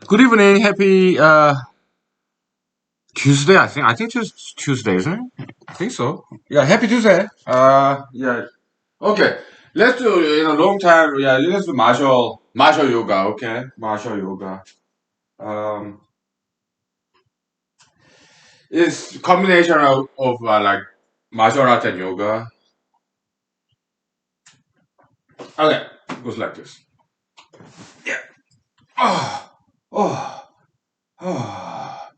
Good evening. Happy Tuesday. I think it's Tuesday, isn't it? I think so. Yeah. Happy Tuesday. Yeah. Okay. Let's do in a long time. Yeah. Let's do martial yoga. Okay. Martial yoga. Um, it's combination of like martial art and yoga. Okay. It goes like this. Yeah. Oh. Oh. Oh.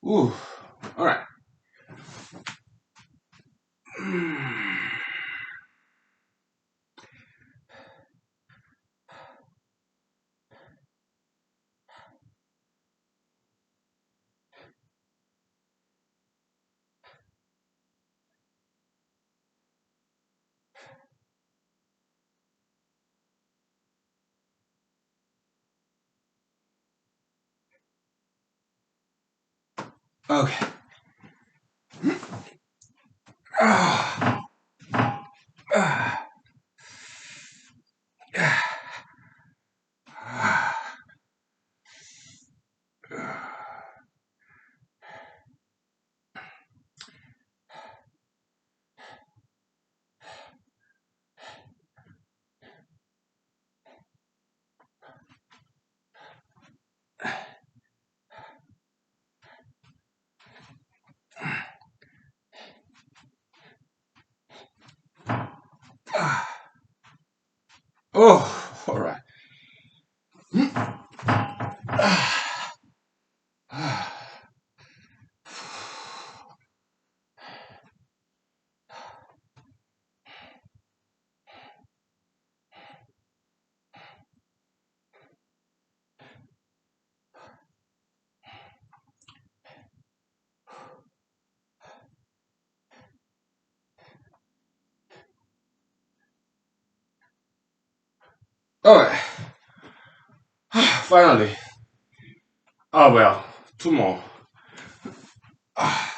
Ooh. All right. Okay. Ah. Ah. Ah. Ah. Oh. All right. All right. Finally. Oh well. Two more. Ah.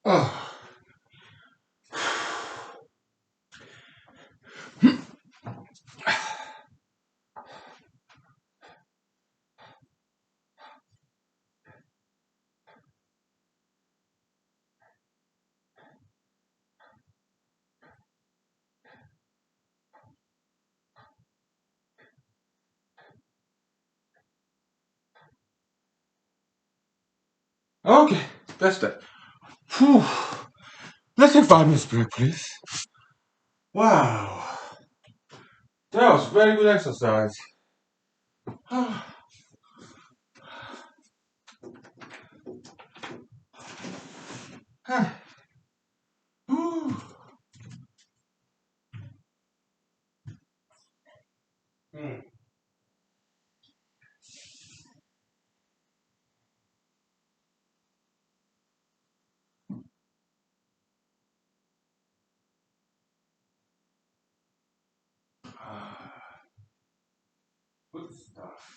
Oh. Okay. That's that. Whew. Let's take 5 minutes break, please. Wow. That was very good exercise. Whew. Hmm. Good stuff.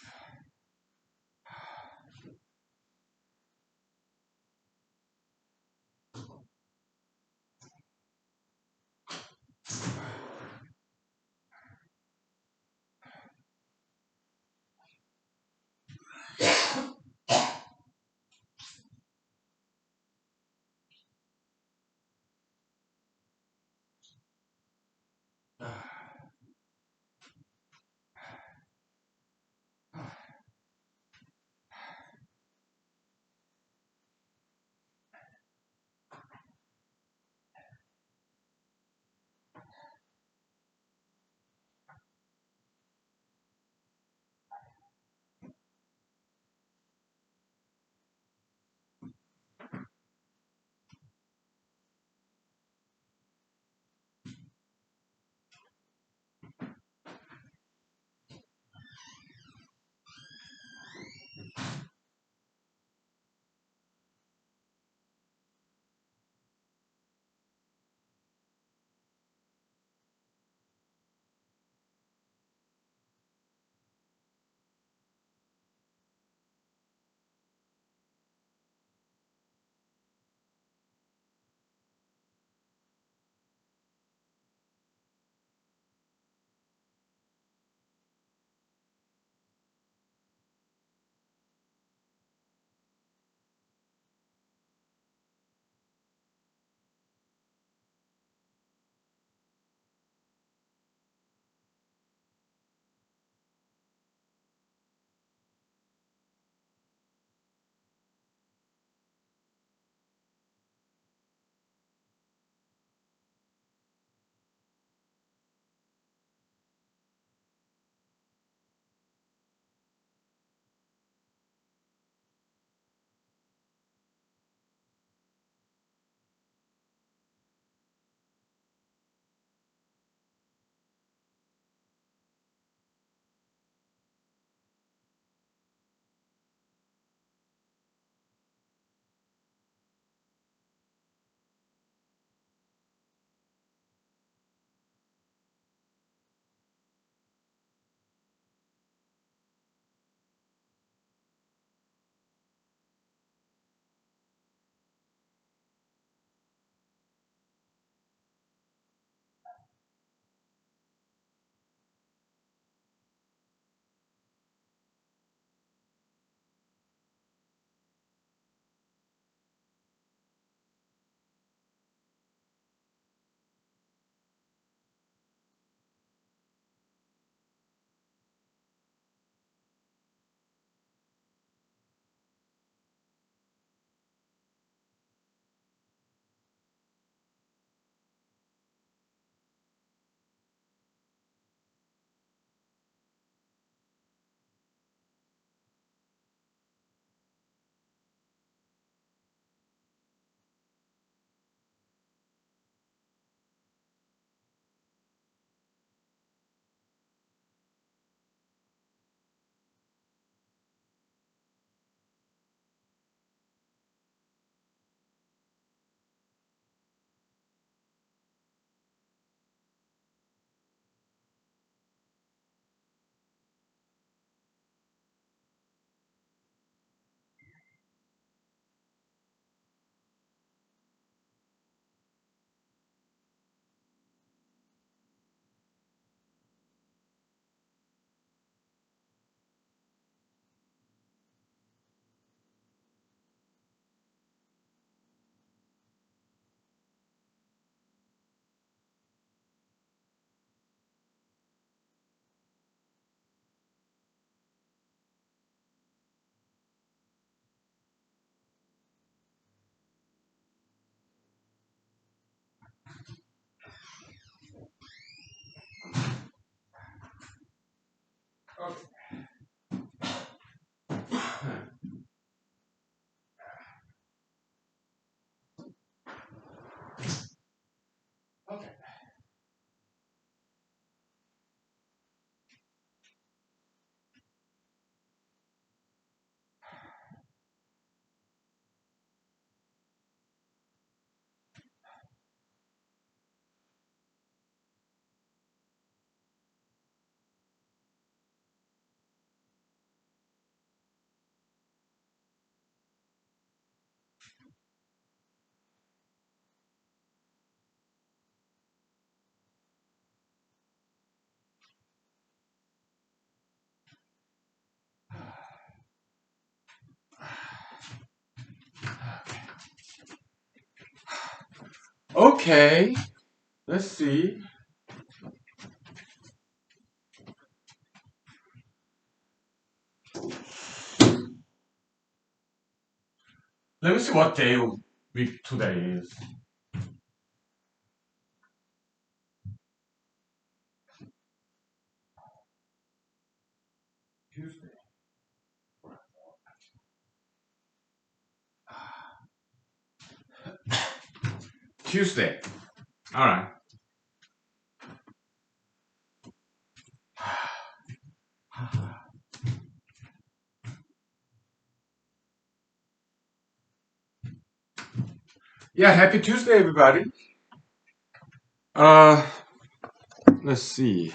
Okay. Okay. Let's see. Let me see what day week today is. Tuesday. Tuesday. All right. Yeah, happy Tuesday, everybody. Uh, let's see.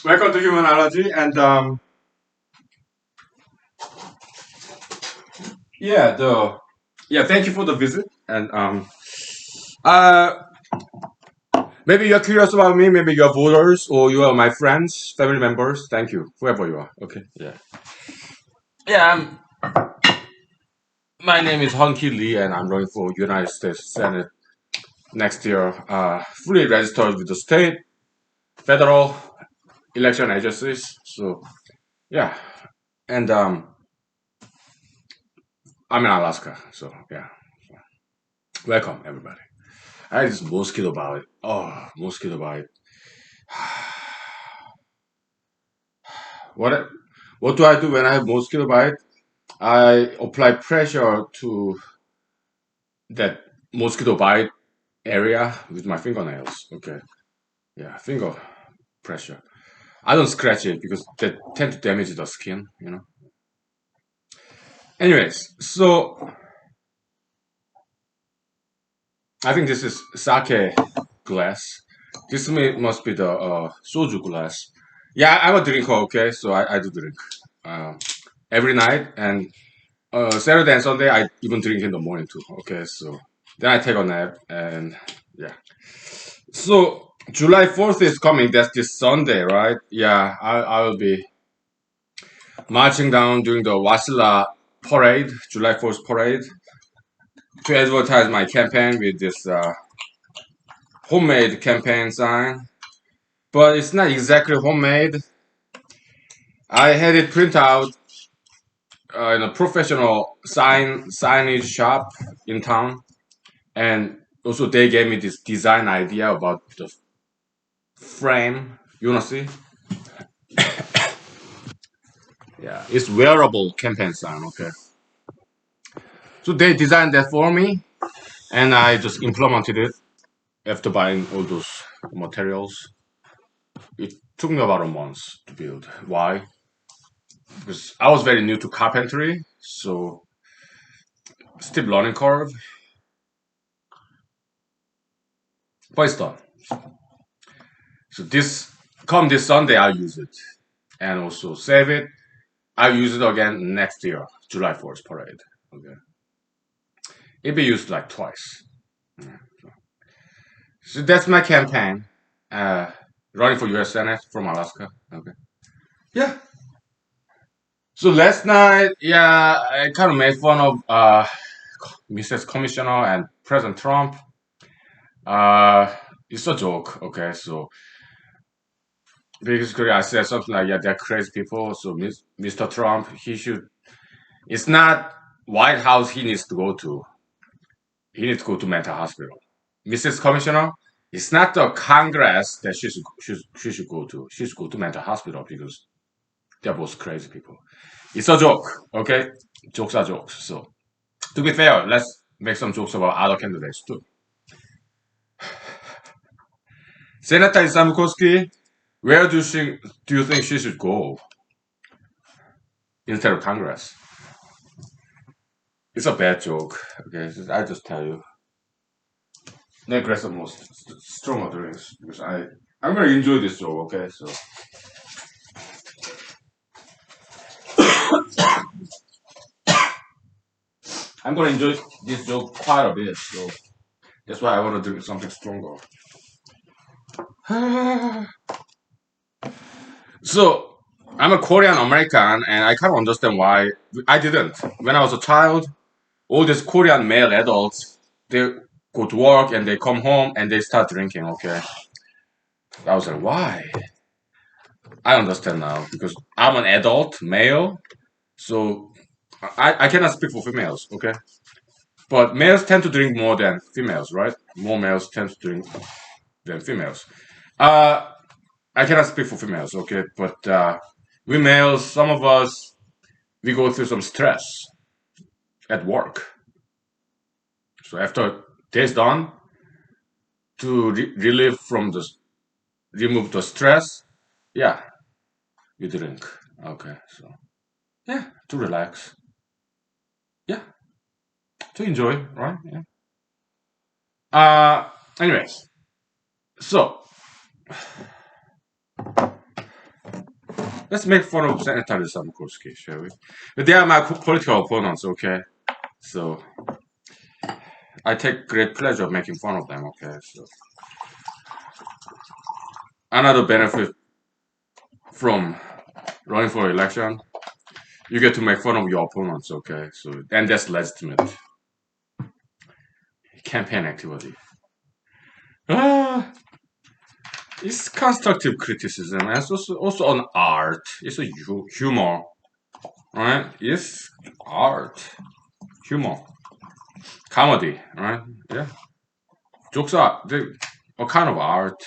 Welcome to humanology, and yeah, thank you for the visit, and uh, maybe you're curious about me, maybe you're voters or you are my friends, family members. Thank you, whoever you are. Okay, yeah, yeah. My name is Hunky Lee, and I'm running for United States Senate next year. Fully registered with the state, federal election agencies. So yeah, and I'm in Alaska. So yeah, welcome everybody. I had this mosquito bite. Oh, mosquito bite. What what do I do when I have mosquito bite? I apply pressure to that mosquito bite area with my fingernails. Okay, yeah, finger pressure. I don't scratch it because that tend to damage the skin. Anyways, so I think this is sake glass. This must be the soju glass. Yeah, I'm a drinker. Okay, so I do drink um, every night, and Saturday and Sunday I even drink in the morning too. Okay, so then I take a nap, and yeah. So July 4th is coming. That's this Sunday, right? Yeah, I will be marching down during the Wasilla parade, July 4th parade, to advertise my campaign with this homemade campaign sign. But it's not exactly homemade. I had it print out in a professional signage shop in town, and also they gave me this design idea about the frame. You wanna see? Yeah, it's wearable campaign sign. Okay, so they designed that for me, and I just implemented it after buying all those materials. It took me about a month to build. Why? Because I was very new to carpentry, so steep learning curve, but it's done. So this Sunday I'll use it and also save it. I'll use it again next year, July 4th parade. Okay, it'll be used like twice. Yeah. So that's my campaign. Uh, Running for U.S. Senate from Alaska. Okay. Yeah. So last night, yeah, I kind of made fun of Mrs. Commissioner and President Trump. Uh, it's a joke. Okay, so basically I said something like, yeah, they're crazy people. So Mr. Trump, he should. It's not White House he needs to go to. He needs to go to mental hospital. Mrs. Commissioner, it's not the Congress that she should go to. She should go to mental hospital because they're both crazy people. It's a joke, okay? Jokes are jokes. So to be fair, let's make some jokes about other candidates too. Senator Samkowski, where do you think she should go instead of Congress? It's a bad joke. Okay, I just tell you. Next, grab some more stronger drinks because I'm gonna enjoy this joke. Okay, so I'm gonna enjoy this joke quite a bit. So that's why I want to drink something stronger. So I'm a Korean American, and I kind of understand why I didn't. When I was a child, all these Korean male adults, they go to work and they come home and they start drinking. Okay, I was like, why? I understand now because I'm an adult male, so I cannot speak for females. Okay, but males tend to drink more than females, right? More males tend to drink than females. Uh, I cannot speak for females, okay, but we males, some of us, we go through some stress at work. So after day's done, to relieve from the remove the stress, yeah, we drink. Okay, so yeah, to relax, yeah, to enjoy, right? Yeah. Anyways, so let's make fun of Senator Samkorski, shall we? They are my political opponents, okay? So I take great pleasure making fun of them, okay? So another benefit from running for election, you get to make fun of your opponents, okay? So and that's legitimate campaign activity. Ah, it's constructive criticism, and it's also an art. It's a humor, right? It's art, humor, comedy, right? Yeah, jokes are a kind of art,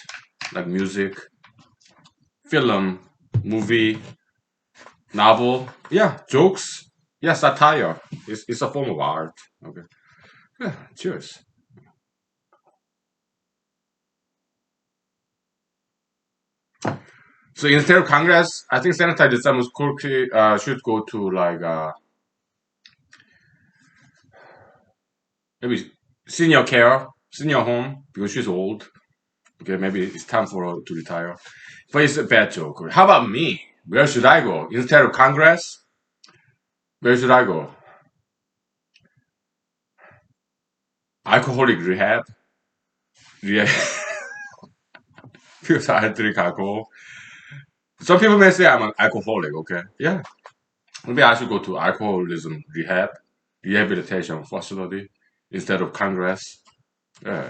like music, film, movie, novel. Yeah, jokes. Yeah, satire. It's a form of art. Okay. Yeah, cheers. So instead of Congress, I think Senator Kurki should go to like maybe senior care, senior home because she's old. Okay, maybe it's time for her to retire. But it's a bad joke. How about me? Where should I go instead of Congress? Where should I go? Alcoholic rehab. Yeah, because I drink alcohol. Some people may say I'm an alcoholic. Okay, yeah. Maybe I should go to alcoholism rehabilitation facility instead of Congress. Yeah.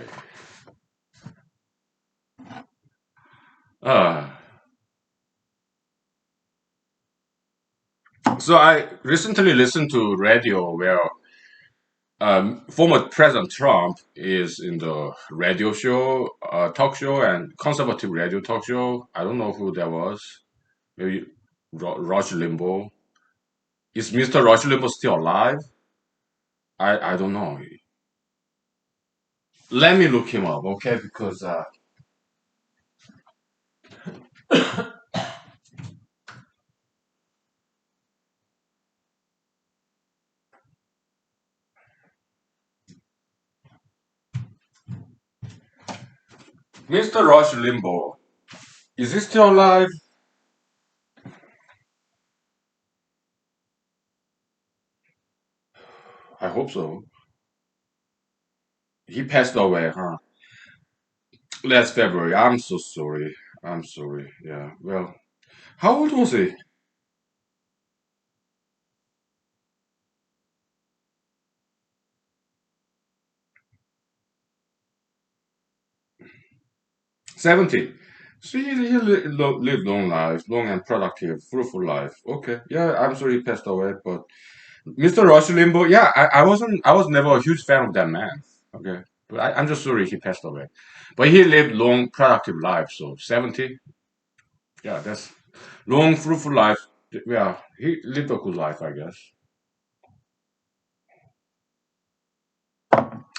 Uh, so I recently listened to radio where former President Trump is in the radio show, talk show, and conservative radio talk show. I don't know who that was. Maybe Rush Limbaugh. Is Mr. Rush Limbaugh still alive? I don't know. Let me look him up, okay? Because Mr. Rush Limbaugh, is he still alive? I hope so. He passed away, huh? Last February. I'm so sorry. I'm sorry. Yeah. Well, how old was he? 70. So he lived long life, long and productive, fruitful life. Okay, yeah, I'm sorry he passed away, but Mr. Rush Limbaugh, yeah, I was never a huge fan of that man. Okay, but I'm just sorry he passed away. But he lived long, productive life. So 70, yeah, that's long, fruitful life. Yeah, he lived a good life, I guess.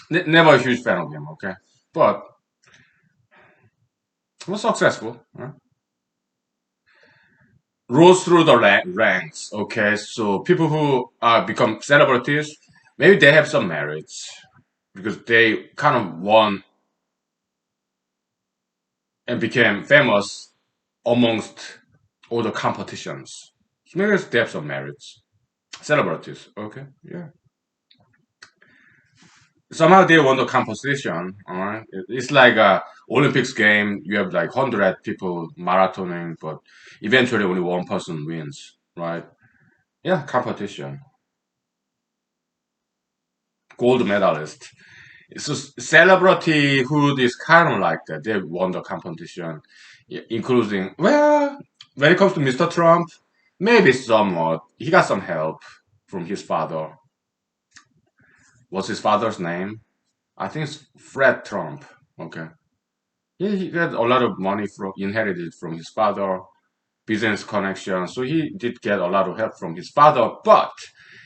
Never a huge fan of him. Okay, but he was successful. Huh? Rose through the ranks. Okay, so people who become celebrities, maybe they have some merits because they kind of won and became famous amongst all the competitions. So maybe they have some merits. Celebrities, okay, yeah. Somehow they won the competition. All right, it's like a Olympics game. You have like 100 people marathoning, but eventually only one person wins. Right? Yeah, competition. Gold medalist. So celebrityhood is kind of like that. They won the competition, including well, when it comes to Mr. Trump, maybe somewhat. He got some help from his father. What's his father's name? I think it's Fred Trump. Okay, he got a lot of money from inherited from his father, business connections. So he did get a lot of help from his father, but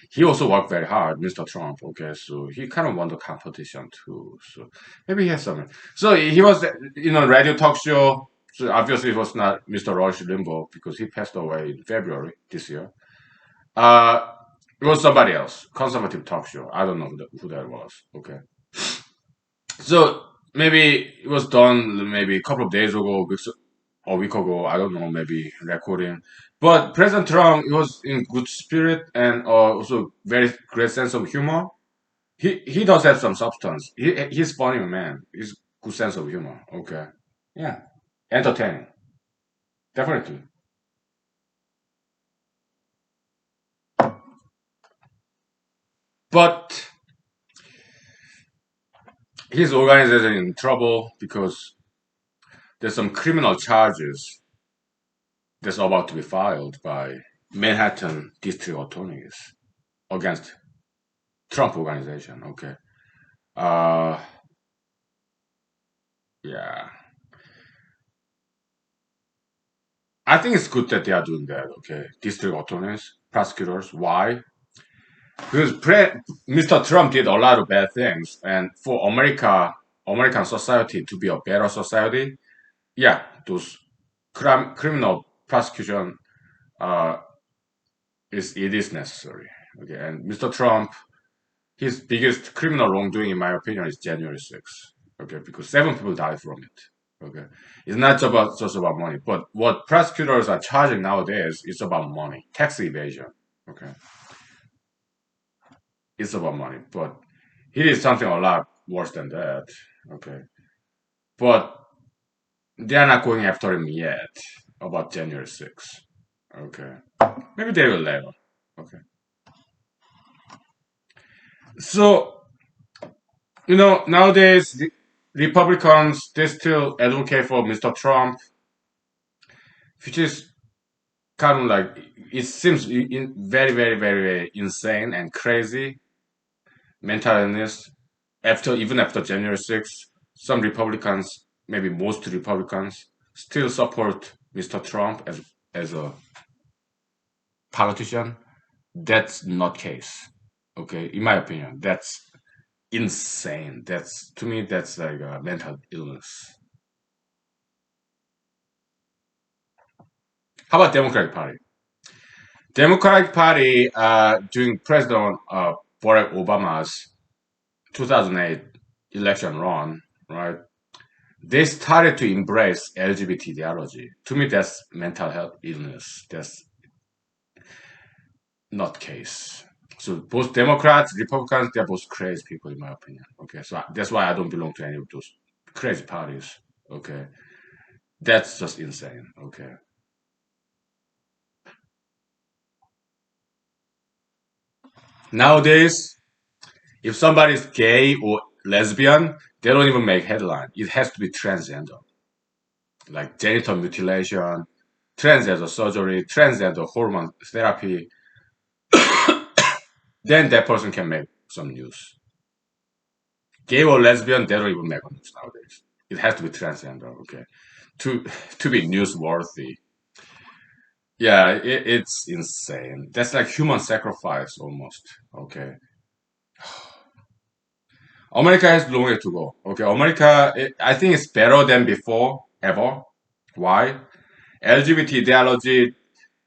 he also worked very hard, Mr. Trump. Okay, so he kind of won the competition too. So maybe he has something. So he was, radio talk show. So obviously it was not Mr. Rush Limbaugh because he passed away in February this year. Uh, it was somebody else, conservative talk show. I don't know who that was. Okay, so maybe it was done maybe a couple of days ago, a week ago. I don't know, maybe recording. But President Trump, he was in good spirit and also very great sense of humor. He does have some substance. He's funny man. He's good sense of humor. Okay, yeah, entertaining, definitely. But his organization in trouble because there's some criminal charges that's about to be filed by Manhattan district attorneys against Trump organization. Okay. Uh, yeah. I think it's good that they are doing that. Okay. District attorneys, prosecutors. Why? Because Mr. Trump did a lot of bad things, and for American society to be a better society, yeah, those criminal prosecution uh, is necessary. Okay. And Mr. Trump, his biggest criminal wrongdoing, in my opinion, is January 6th. Okay, because 7 people died from it. Okay, it's not just about money, but what prosecutors are charging nowadays is about money, tax evasion. Okay, it's about money, but he did something a lot worse than that. Okay, but they're not going after him yet about January 6th. Okay, maybe they will later. Okay, so nowadays the Republicans they still advocate for Mr. Trump, which is kind of like it seems very, very, very, very insane and crazy mental illness. Even after January 6th, some Republicans, maybe most Republicans, still support Mr. Trump as a politician. That's not case. Okay, in my opinion, that's insane. That's to me, that's like a mental illness. How about Democratic Party? Democratic Party during President Barack Obama's 2008 election run, right? They started to embrace LGBT ideology. To me, that's mental health illness. That's not case. So both Democrats, Republicans, they're both crazy people in my opinion. Okay, so that's why I don't belong to any of those crazy parties. Okay, that's just insane. Okay, nowadays, if somebody's gay or lesbian, they don't even make headline. It has to be transgender. like genital mutilation, transgender surgery, transgender hormone therapy, then that person can make some news. Gay or lesbian, they don't even make news nowadays. It has to be transgender, okay, to to be newsworthy. Yeah, it's insane. That's like human sacrifice almost. Okay, America has long way to go. Okay, America, I think it's better than before ever. Why? LGBT ideology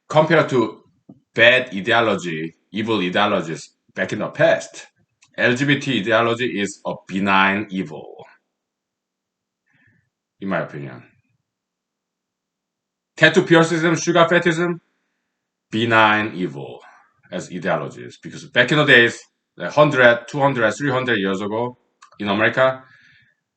compared to bad ideology, evil ideologies back in the past. LGBT ideology is a benign evil, in my opinion. Tattoo piercism, sugar fetism, benign evil as ideologies. Because back in the days, like 100, 200, 300 years ago in America,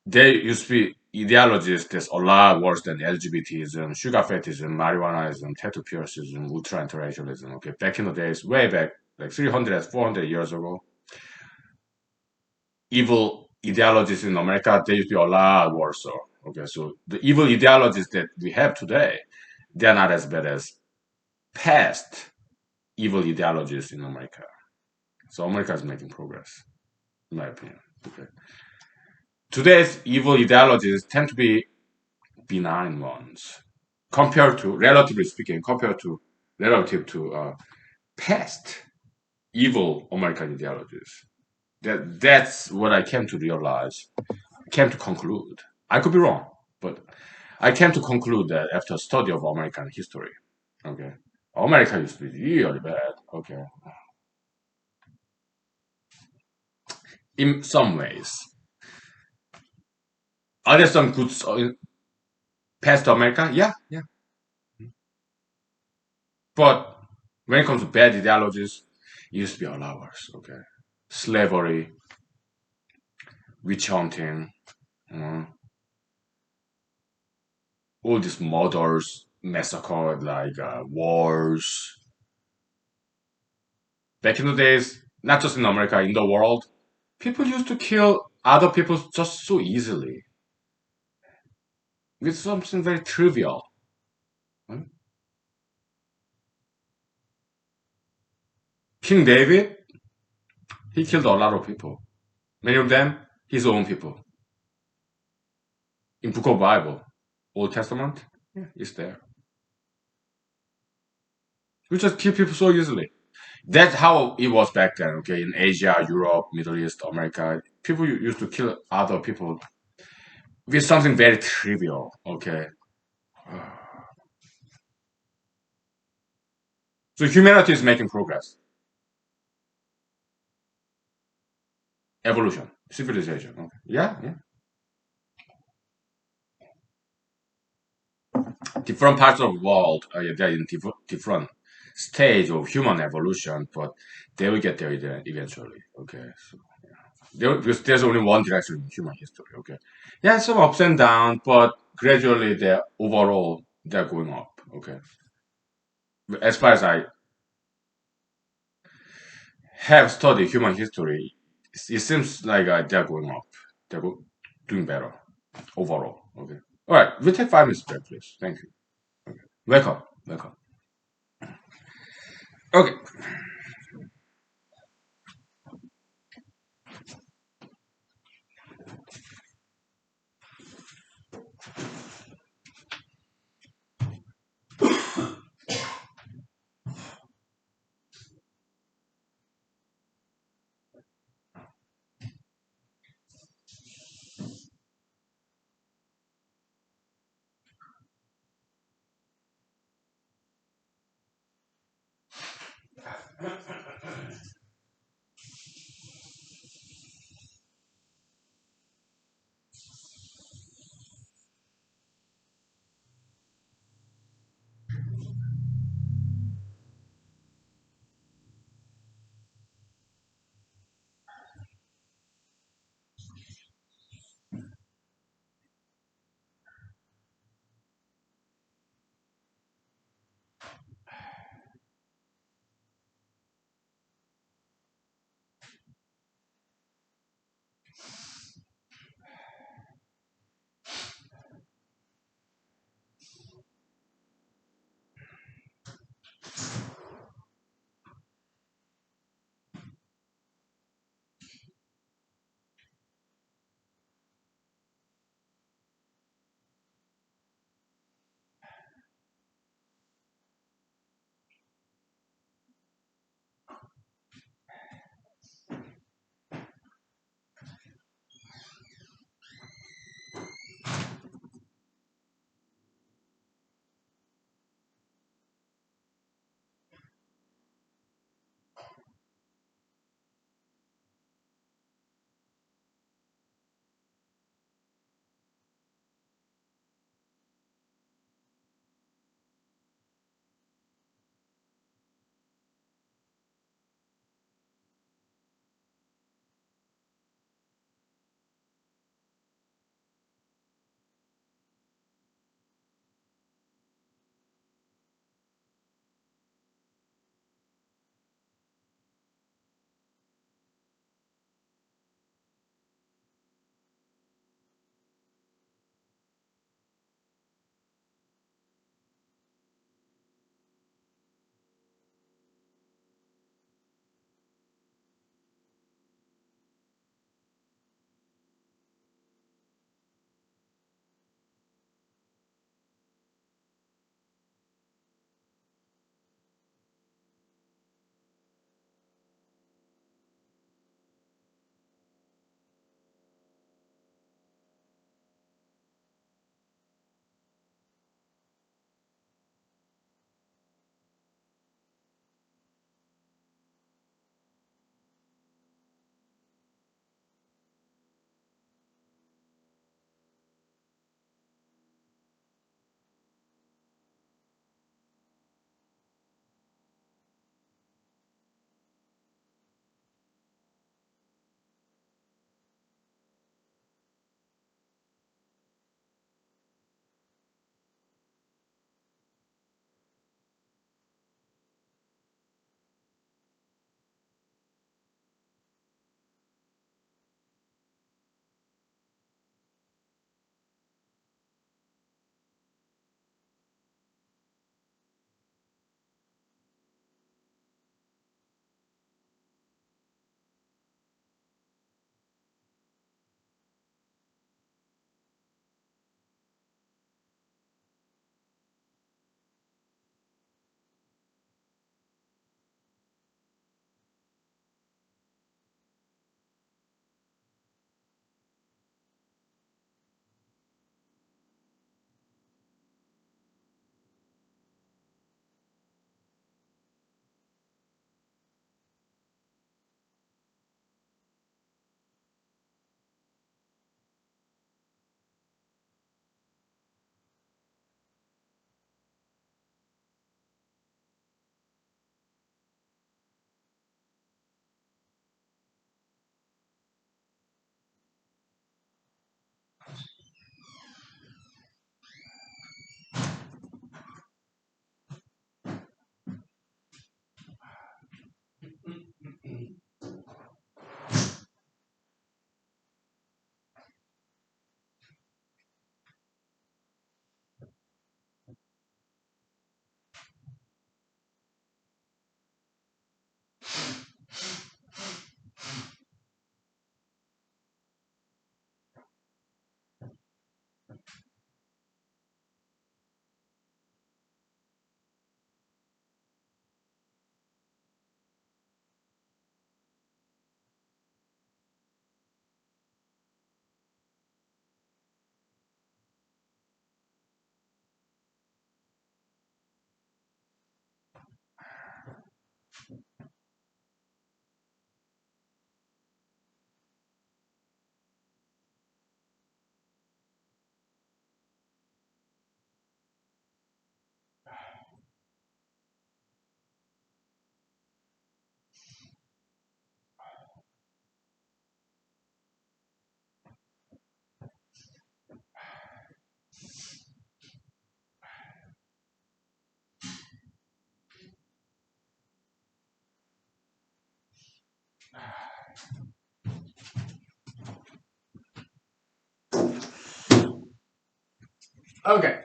there used to be ideologies that's a lot worse than LGBTism, sugar fetism, marijuanaism, tattoo piercism, ultra interracialism. Okay, back in the days, way back, like 300, 400 years ago, evil ideologies in America, they used to be a lot worse. Okay, so the evil ideologies that we have today, they're not as bad as past evil ideologies in America. So America is making progress, in my opinion. Okay. Today's evil ideologies tend to be benign ones, compared to, relatively speaking, compared to relative to past evil American ideologies. That's what I came to realize, came to conclude. I could be wrong, but I came to conclude that after study of American history. Okay. America used to be really bad. Okay. In some ways. Are there some good past America? Yeah, yeah. But when it comes to bad ideologies, it used to be a lot worse. Okay. Slavery, witch hunting, uh, all these murders, massacre, like wars. Back in the days, not just in America, in the world, people used to kill other people just so easily with something very trivial. Hmm? King David, he killed a lot of people. Many of them, his own people. In Book of Bible, Old Testament, yeah, it's there. We just kill people so easily. That's how it was back then. Okay, in Asia, Europe, Middle East, America, people used to kill other people with something very trivial. Okay, so humanity is making progress, evolution, civilization. Okay. Yeah, yeah. Different parts of the world, yeah, they're in different stage of human evolution, but they will get there eventually. Okay, so because there's only one direction in human history. Okay, yeah, some ups and downs, but gradually they're overall they're going up. Okay, as far as I have studied human history, it seems like they're going up. They're doing better overall. Okay. All right. We'll take 5 minutes break, please. Thank you. Welcome. Welcome. Okay. Okay.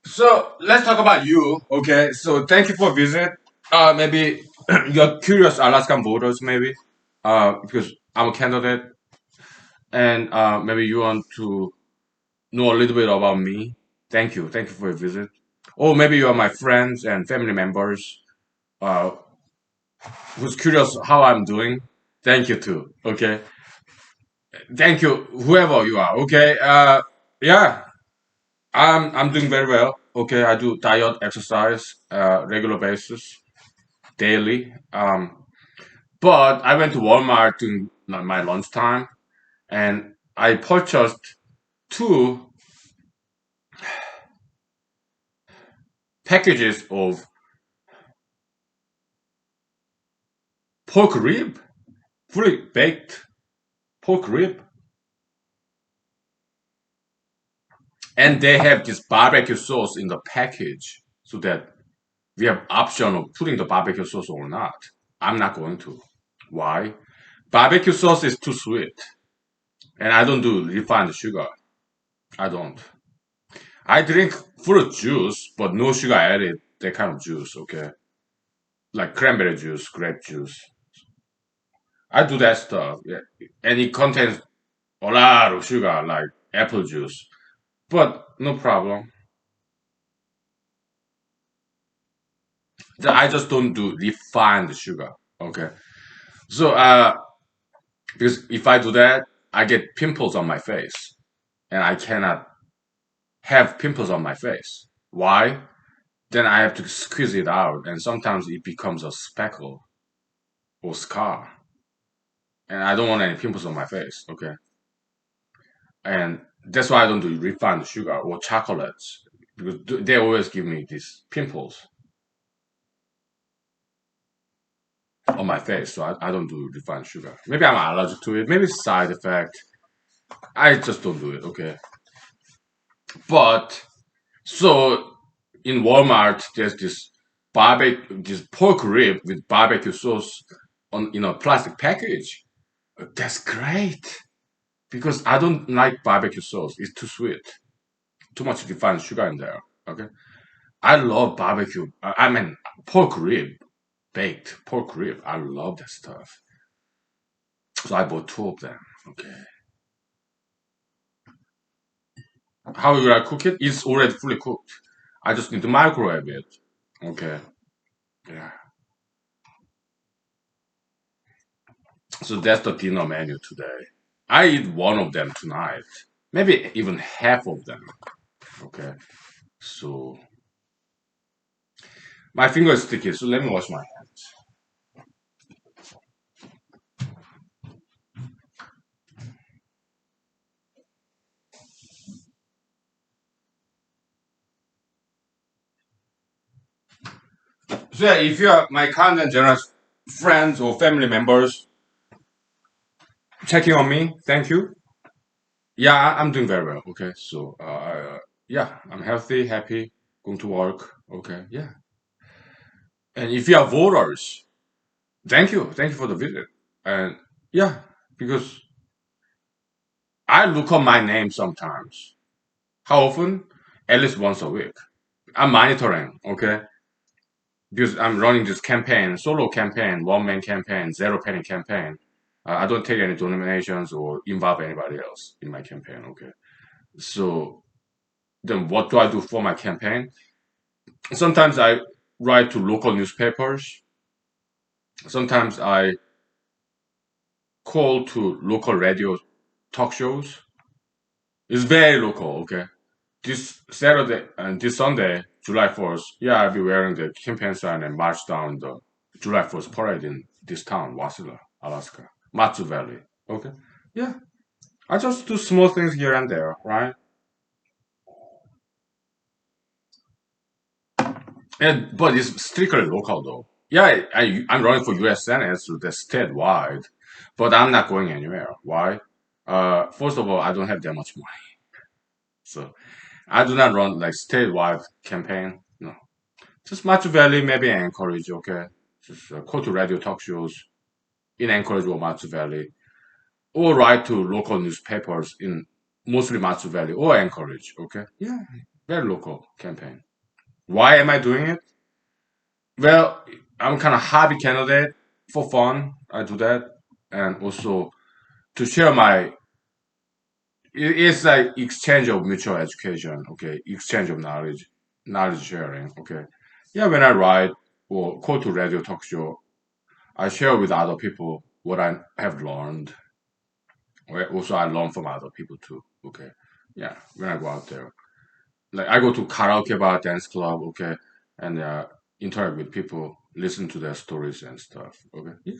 So let's talk about you. Okay. So thank you for visit. Maybe you're curious Alaskan voters, maybe. Because I'm a candidate, and maybe you want to know a little bit about me. Thank you. Thank you for your visit. Or maybe you are my friends and family members. Uh, who's curious how I'm doing. Thank you too. Okay. Thank you, whoever you are. Okay. Yeah. I'm doing very well. Okay. I do diet, exercise, regular basis, daily. But I went to Walmart during my lunchtime, and I purchased two packages of pork rib, fully baked pork rib, and they have this barbecue sauce in the package, so that we have option of putting the barbecue sauce or not. I'm not going to. Why? Barbecue sauce is too sweet, and I don't do refined sugar. I don't. I drink fruit juice, but no sugar added. That kind of juice, okay? Like cranberry juice, grape juice. I do that stuff, yeah. And it contains a lot of sugar, like apple juice. But no problem. I just don't do refined sugar, okay? So, because if I do that, I get pimples on my face, and I cannot have pimples on my face. Why? Then I have to squeeze it out, and sometimes it becomes a speckle or scar, and I don't want any pimples on my face. Okay, and that's why I don't do refined sugar or chocolates, because they always give me these pimples on my face. So I don't do refined sugar. Maybe I'm allergic to it. Maybe it's side effect. I just don't do it. Okay, but so in Walmart, there's this pork rib with barbecue sauce on in a plastic package. That's great because I don't like barbecue sauce. It's too sweet, too much refined sugar in there. Okay, I love barbecue. I mean pork rib, baked pork rib. I love that stuff. So I bought two of them. Okay, how will I cook it? It's already fully cooked. I just need to microwave it. Okay, yeah. So that's the dinner menu today. I eat one of them tonight. Maybe even half of them. Okay. So my finger is sticky, so let me wash my hands. So yeah, if you are my kind and generous friends or family members checking on me, thank you. Yeah, I'm doing very well. Okay. So yeah, I'm healthy, happy, going to work. Okay. Yeah. And if you are voters, thank you. Thank you for the visit. And yeah, because I look up my name sometimes. How often? At least once a week. I'm monitoring, okay? Because I'm running this campaign, solo campaign, one man campaign, zero penny campaign. I don't take any donations or involve anybody else in my campaign, okay? So then what do I do for my campaign? Sometimes I write to local newspapers. Sometimes I call to local radio talk shows. It's very local, okay? This Saturday and this Sunday, July 4th, yeah, I'll be wearing the campaign sign and march down the July 4th parade in this town, Wasilla, Alaska, Matsu Valley. Okay? Yeah. I just do small things here and there, right? But it's strictly local though. Yeah, I'm running for US Senate, so that's statewide. But I'm not going anywhere. Why? First of all, I don't have that much money. So I do not run like statewide campaign. No. Just Match Valley, maybe Anchorage, okay? Just call to radio talk shows. in Anchorage or Matsu Valley, or write to local newspapers in mostly Matsu Valley or Anchorage. Okay, yeah, very local campaign. Why am I doing it? Well, I'm kind of hobby candidate for fun. I do that, and also to share my. It's like exchange of mutual education. Okay, exchange of knowledge sharing. Okay, yeah. When I write or call to radio talk show, I share with other people what I have learned. Also, I learn from other people too. Okay, yeah. When I go out there, like I go to karaoke bar, dance club. Okay, and interact with people, listen to their stories and stuff. Okay, yeah.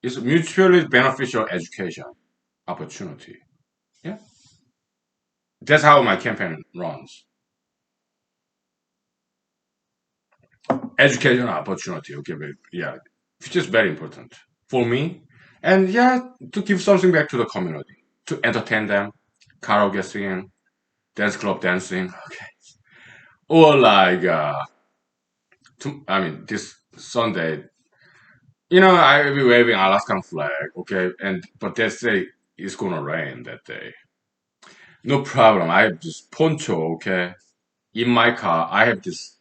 It's mutually beneficial education opportunity. Yeah, that's how my campaign runs. Educational opportunity. Okay, but yeah, which is very important for me. And yeah, to give something back to the community, to entertain them, karaoke singing, dance club dancing, okay, or like I mean, this Sunday, I will be waving Alaskan flag, okay, and but they say it's gonna rain that day. No problem. I have this poncho, okay, in my car. I have this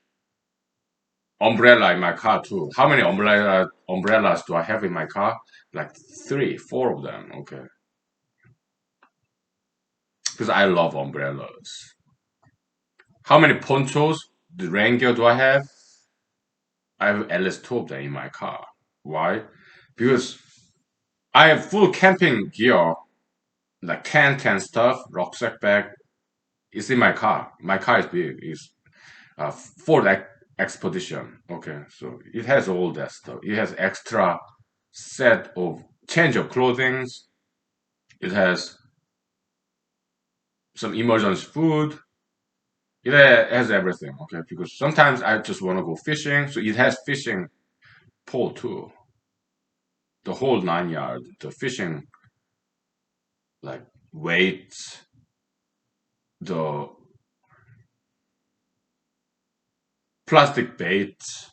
umbrella in my car too. How many umbrellas do I have in my car? Like three, four of them. Okay, because I love umbrellas. How many ponchos, the rain gear do I have? I have at least two of them in my car. Why? Because I have full camping gear, like tent and stuff, rucksack bag. It's in my car. My car is big. It's Ford Expedition. Okay, so it has all that stuff. It has extra set of change of clothing. It has some emergency food. It has everything. Okay, because sometimes I just want to go fishing, so it has fishing pole too. The whole 9 yards. The fishing like weights, the plastic baits.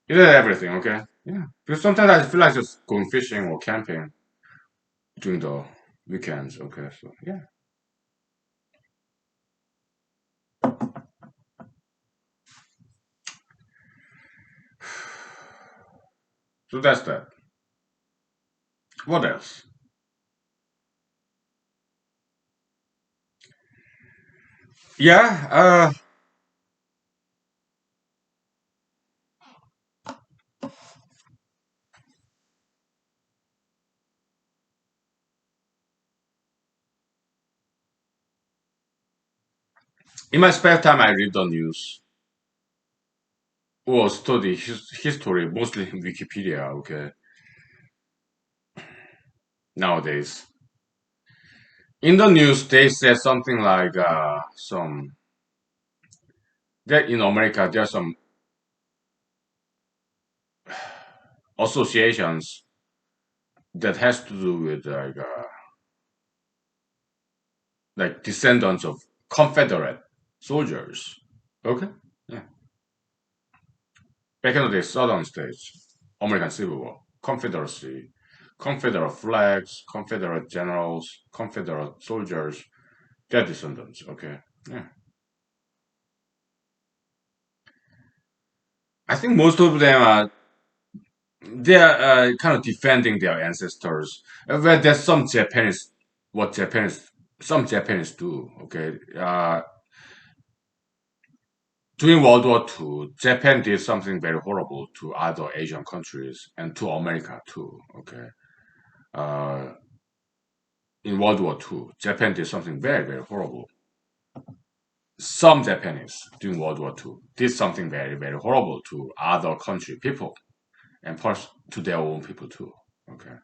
It has everything. Okay, yeah. Because sometimes I feel like just going fishing or camping during the weekends. Okay, so yeah. So that's that. What else? Yeah, in my spare time, I read the news or study history, mostly in Wikipedia. Okay, nowadays. In the news, they said something like some that in America there are some associations that has to do with like descendants of Confederate soldiers. Okay, yeah. Back in the day, Southern states, American Civil War, Confederacy, Confederate flags, Confederate generals, Confederate soldiers, their descendants. Okay, yeah. I think most of them are they are kind of defending their ancestors. Well, there's some Japanese, what Japanese, some Japanese do. Okay, during World War II, Japan did something very horrible to other Asian countries and to America too. Okay, uh, in World War II, Japan did something very, very horrible. Some Japanese during World War II did something very, very horrible to other country people and to their own people too. Okay.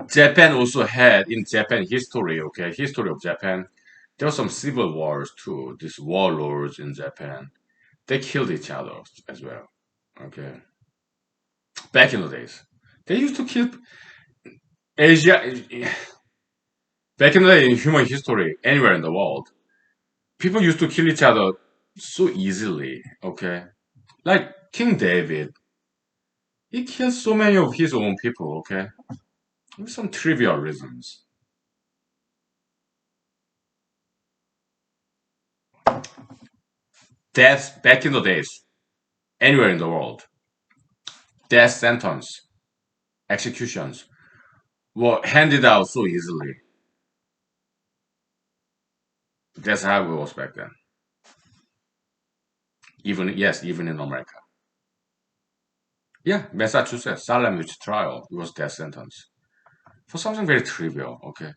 Japan also had in Japan history, okay, history of Japan, there were some civil wars too. These warlords in Japan, they killed each other as well. Okay. Back in the days. They used to kill Asia back in the day in human history, anywhere in the world. People used to kill each other so easily. Okay. Like King David, he killed so many of his own people, okay? With some trivial reasons. Deaths back in the days, anywhere in the world, death sentence, executions were handed out so easily. That's how it was back then. Even yes, even in America. Yeah, Massachusetts, Salem witch trial, it was death sentence for something very trivial. Okay,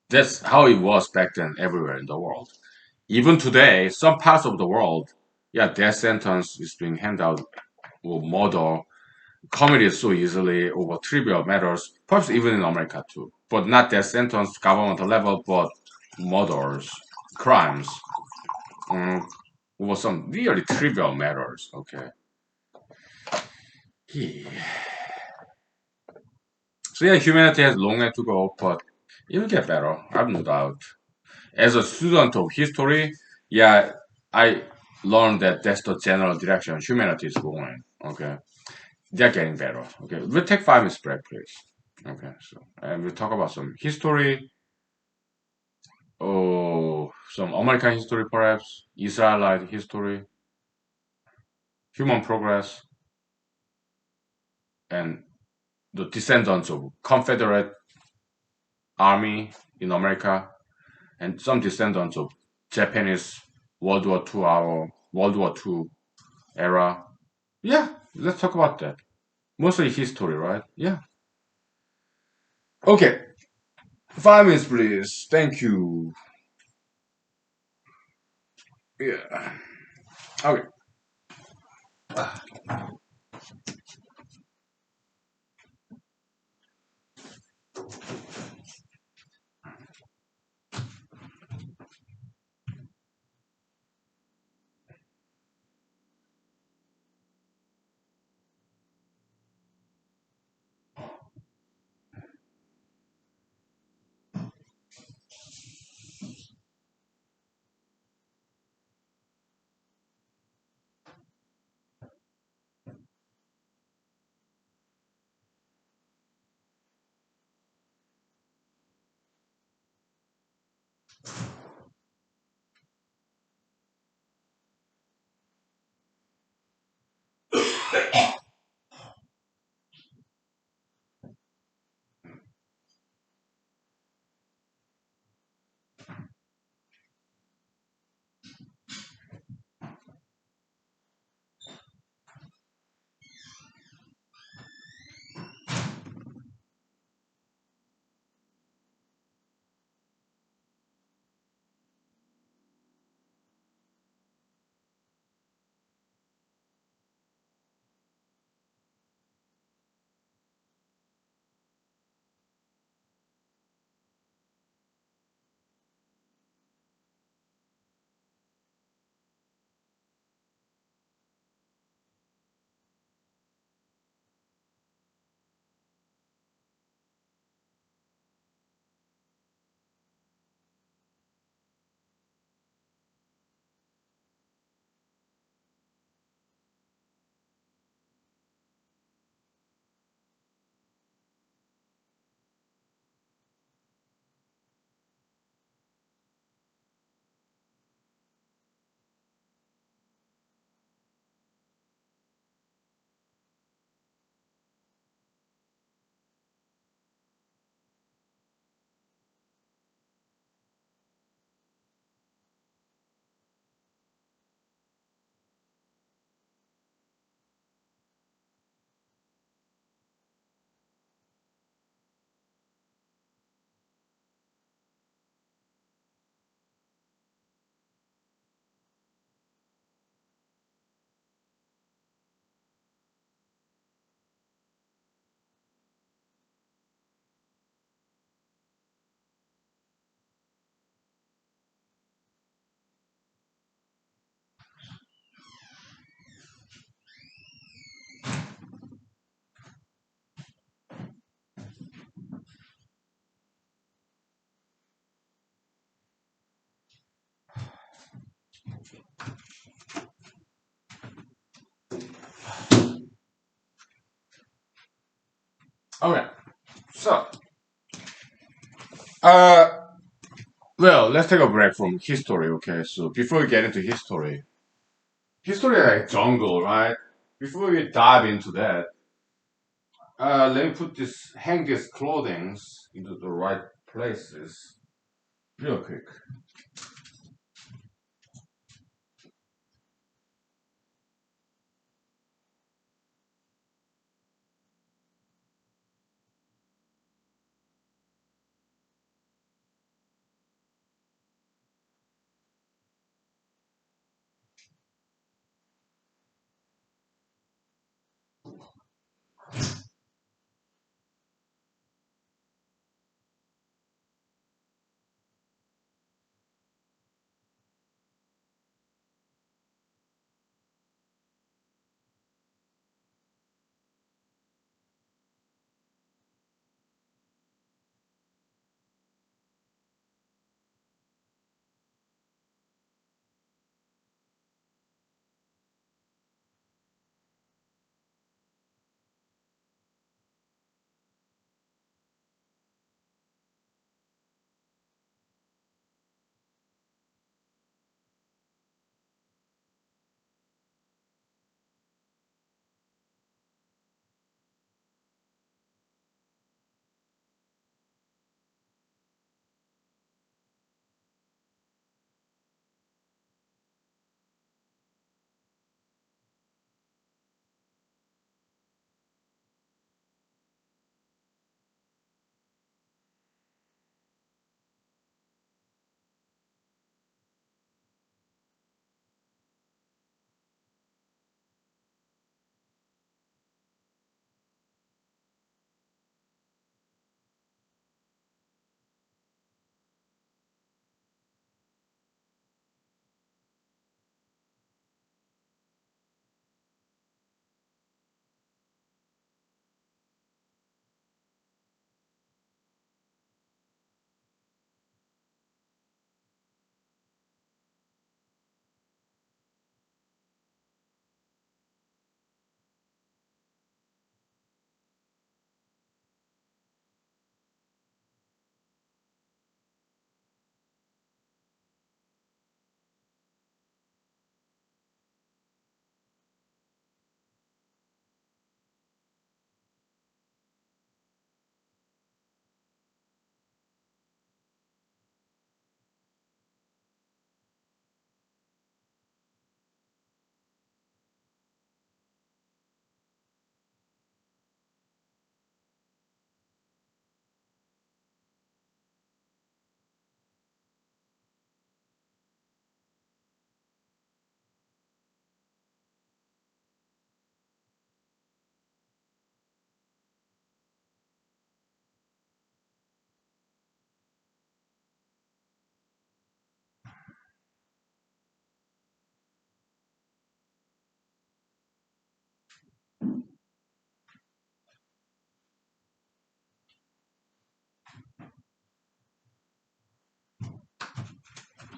that's how it was back then everywhere in the world. Even today, some parts of the world, yeah, death sentence is being handed out or murder committed so easily over trivial matters, perhaps even in America too. But not death sentence governmental level, but murders, crimes, um, over some really trivial matters. Okay. Yeah. So yeah, humanity has long way to go, but it will get better. I have no doubt. As a student of history, yeah, I learned that that's the general direction humanity is going. Okay, they're getting better. Okay, we'll take 5 minutes break, please. Okay, so and we'll talk about some history, or some American history, perhaps Israelite history, human progress, and the descendants of Confederate Army in America, and some descendants of Japanese World War II era. Yeah, let's talk about that. Mostly history, right? Yeah. Okay, 5 minutes, please. Thank you. Yeah. Okay. Okay. So, uh, well, let's take a break from history. Okay. So before we get into history, history is like jungle, right? Before we dive into that, let me hang these clothings into the right places real quick.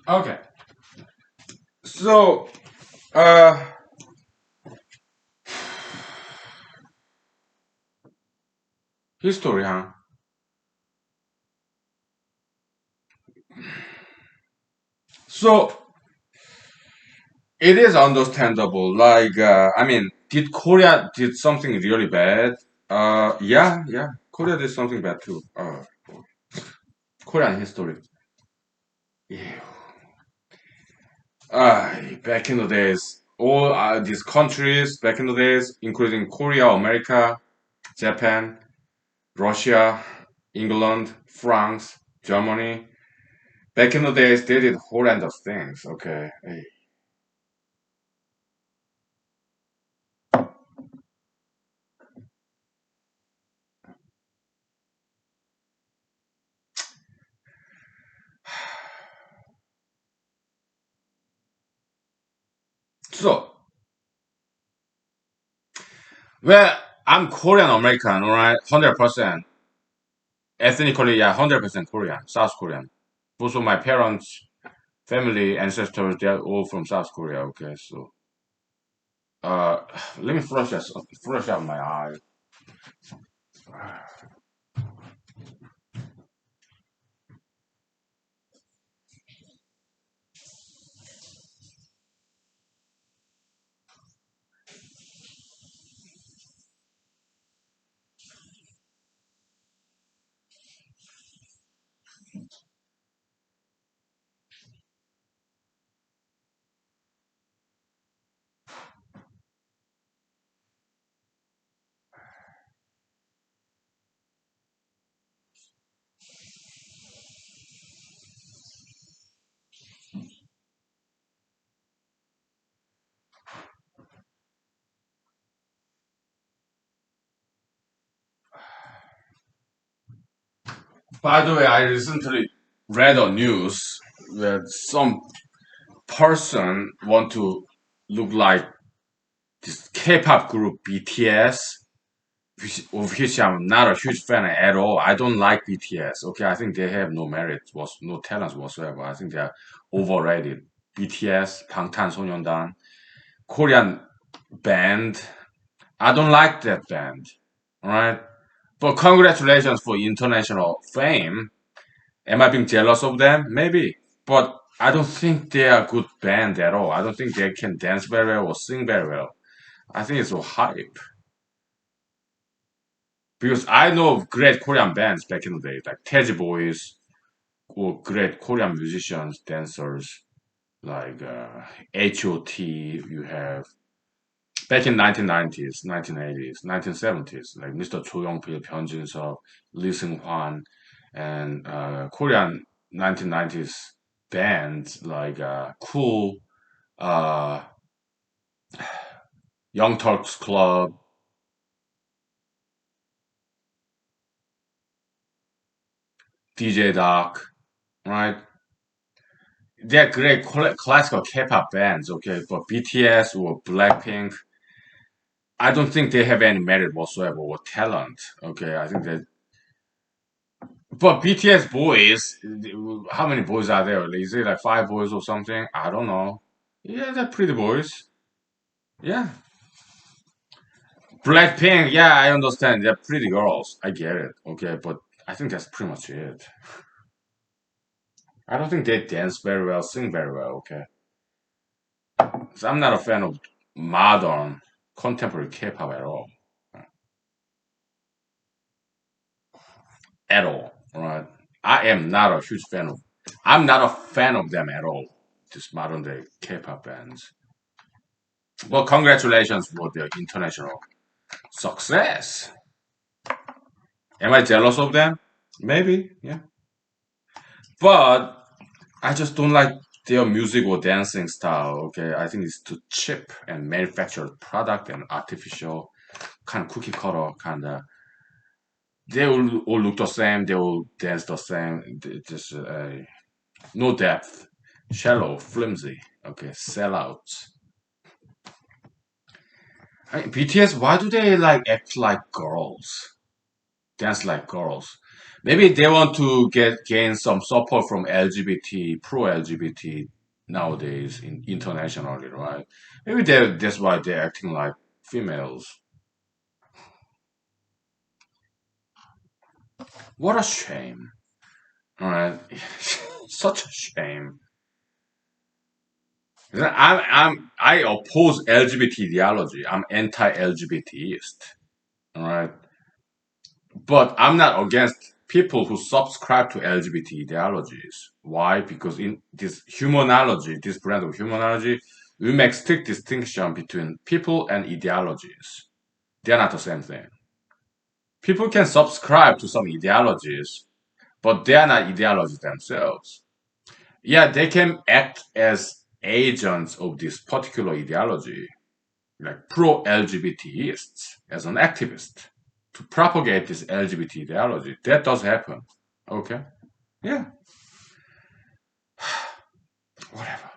Okay. So, uh, history, huh? So, it is understandable. Like, I mean, did Korea did something really bad? Yeah, yeah. Korea did something bad too. Korean history. Yeah. Back in the days, all these countries back in the days, including Korea, America, Japan, Russia, England, France, Germany. Back in the days, they did horrendous things. Okay. Hey. So, well, I'm Korean American, all right, 100%. Ethnically, yeah, 100% Korean, South Korean. Both of my parents, family, ancestors, they're all from South Korea. Okay, so uh, let me flush out my eye. By the way, I recently read on news that some person want to look like this K-pop group BTS, of which I'm not a huge fan at all. I don't like BTS. Okay, I think they have no merit, was no talents whatsoever. I think they are overrated. BTS, 방탄소년단, Korean band. I don't like that band. All right, but congratulations for international fame. Am I being jealous of them? Maybe, but I don't think they are a good band at all. I don't think they can dance very well or sing very well. I think it's a hype. Because I know of great Korean bands back in the day, like Teji Boys, or great Korean musicians, dancers, like HOT, you have back in 1990s, 1980s, 1970s, like Mr. Cho Young-pil, Byun Jin-seok, Lee Seung-hwan, and Korean 1990s bands like Cool, uh, Young Turks Club, DJ Doc, right? They're great classical K-pop bands, okay, but BTS or Blackpink, I don't think they have any merit whatsoever or talent, okay. I think that, but BTS boys, how many boys are there? Is it like five boys or something? I don't know. Yeah, they're pretty boys. Yeah, Blackpink, yeah, I understand. They're pretty girls. I get it, okay, but I think that's pretty much it. I don't think they dance very well, sing very well, okay. So I'm not a fan of modern contemporary K-pop at all. At all, right? I am not a huge fan of. I'm not a fan of them at all. Just modern day K-pop bands. Well, congratulations for their international success. Am I jealous of them? Maybe, yeah. But I just don't like their music or dancing style. Okay, I think it's too cheap and manufactured product and artificial, kind of cookie cutter kind of. They all look the same. They all dance the same. Just no depth, shallow, flimsy. Okay, sellouts. I mean, BTS, why do they like act like girls, dance like girls? Maybe they want to gain some support from LGBT, pro LGBT nowadays internationally, right? Maybe that's why they're acting like females. What a shame. All right, such a shame. I oppose LGBT ideology. I'm anti-LGBTist. All right, but I'm not against people who subscribe to LGBT ideologies. Why? Because in this humanology, this brand of humanology, we make strict distinction between people and ideologies. They're not the same thing. People can subscribe to some ideologies, but they are not ideologies themselves. Yeah, they can act as agents of this particular ideology, like pro-LGBTists, as an activist, to propagate this LGBT ideology. That does happen. Okay? Yeah, whatever.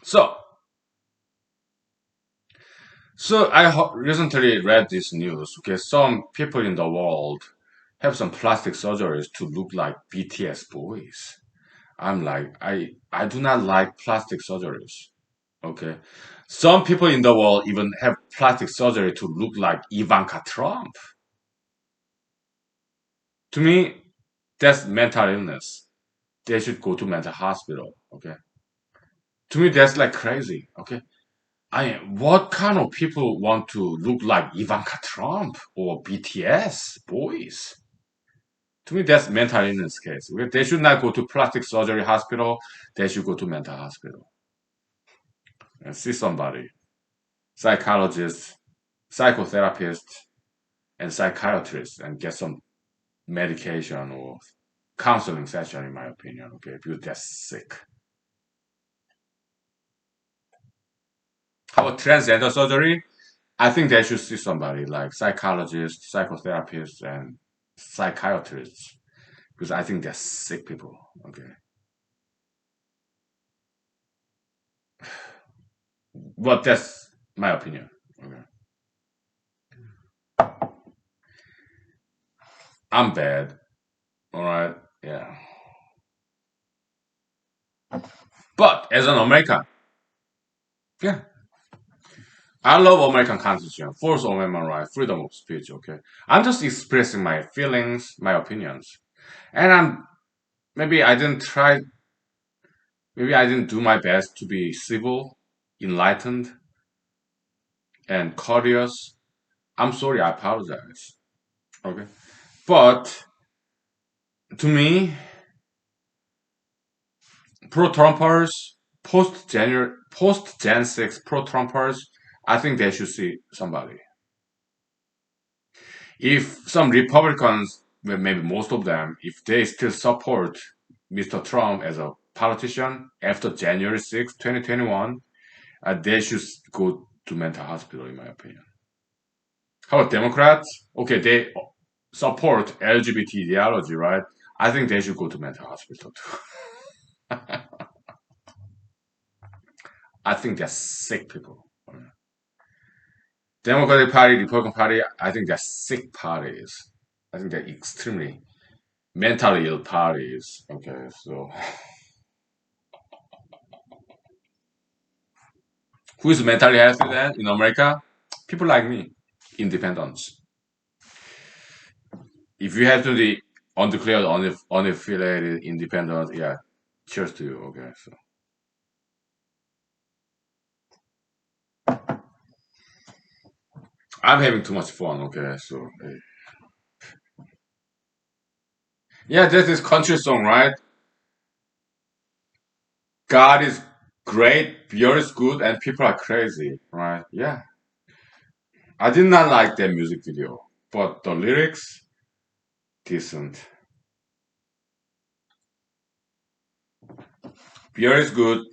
So, so I recently read this news. Okay, some people in the world have some plastic surgeries to look like BTS boys. I'm like, I do not like plastic surgeries. Okay. Some people in the world even have plastic surgery to look like Ivanka Trump. To me, that's mental illness. They should go to mental hospital. Okay. To me, that's like crazy. Okay. I mean, what kind of people want to look like Ivanka Trump or BTS boys? To me, that's mental illness case. Okay? They should not go to plastic surgery hospital. They should go to mental hospital and see somebody, psychologist, psychotherapist, and psychiatrist, and get some medication or counseling session, in my opinion. Okay, because they're sick. How about transgender surgery? I think they should see somebody like psychologists, psychotherapists, and psychiatrists because I think they're sick people. Okay, but that's my opinion. Okay, I'm bad. All right, yeah, but as an American, yeah, I love American Constitution, Fourth Amendment right, freedom of speech. Okay, I'm just expressing my feelings, my opinions, and maybe I didn't try, maybe I didn't do my best to be civil, enlightened, and courteous. I'm sorry, I apologize. Okay. But to me, pro-Trumpers, post Jan 6 pro-Trumpers, I think they should see somebody. If some Republicans, well, maybe most of them, if they still support Mr. Trump as a politician after January 6, 2021, they should go to mental hospital, in my opinion. How about Democrats? Okay, they support LGBT ideology, right? I think they should go to mental hospital too. I think they're sick people. Democratic Party, Republican Party, I think they're sick parties. I think they're extremely mentally ill parties. Okay, so who is mentally healthy then in America? People like me, independents. If you have to be undeclared, unaffiliated, independent, yeah, cheers to you. Okay, so I'm having too much fun. Okay, so yeah, there's this country song, right? God is great, beer is good, and people are crazy, right? Yeah. I did not like that music video, but the lyrics, decent. Beer is good,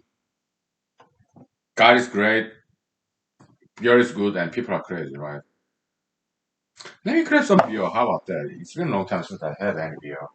God is great, beer is good, and people are crazy, right? Let me grab some beer. How about that? It's been a long time since I had any beer.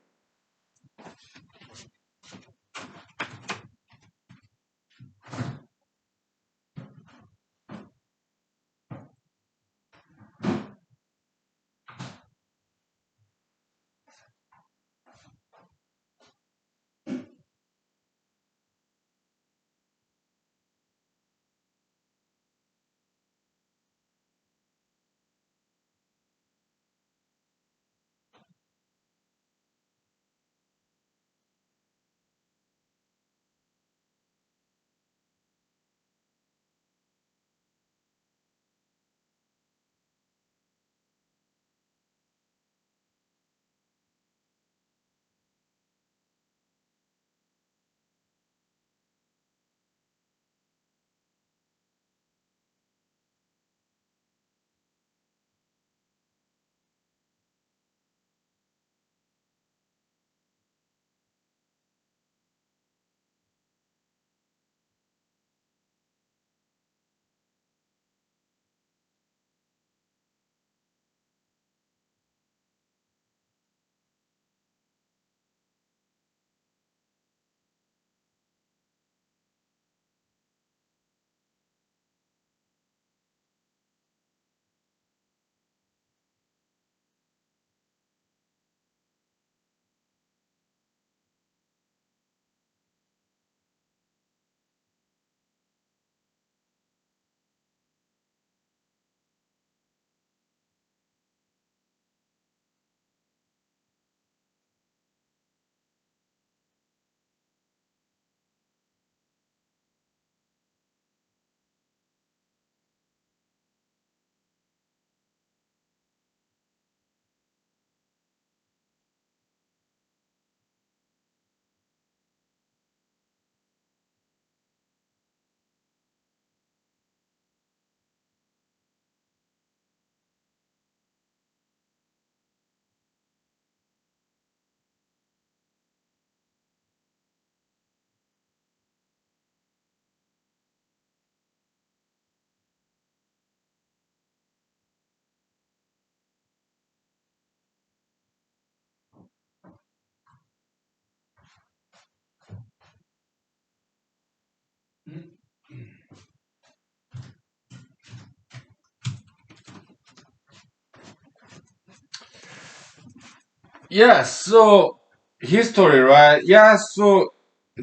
Yeah, so history, right? Yeah, so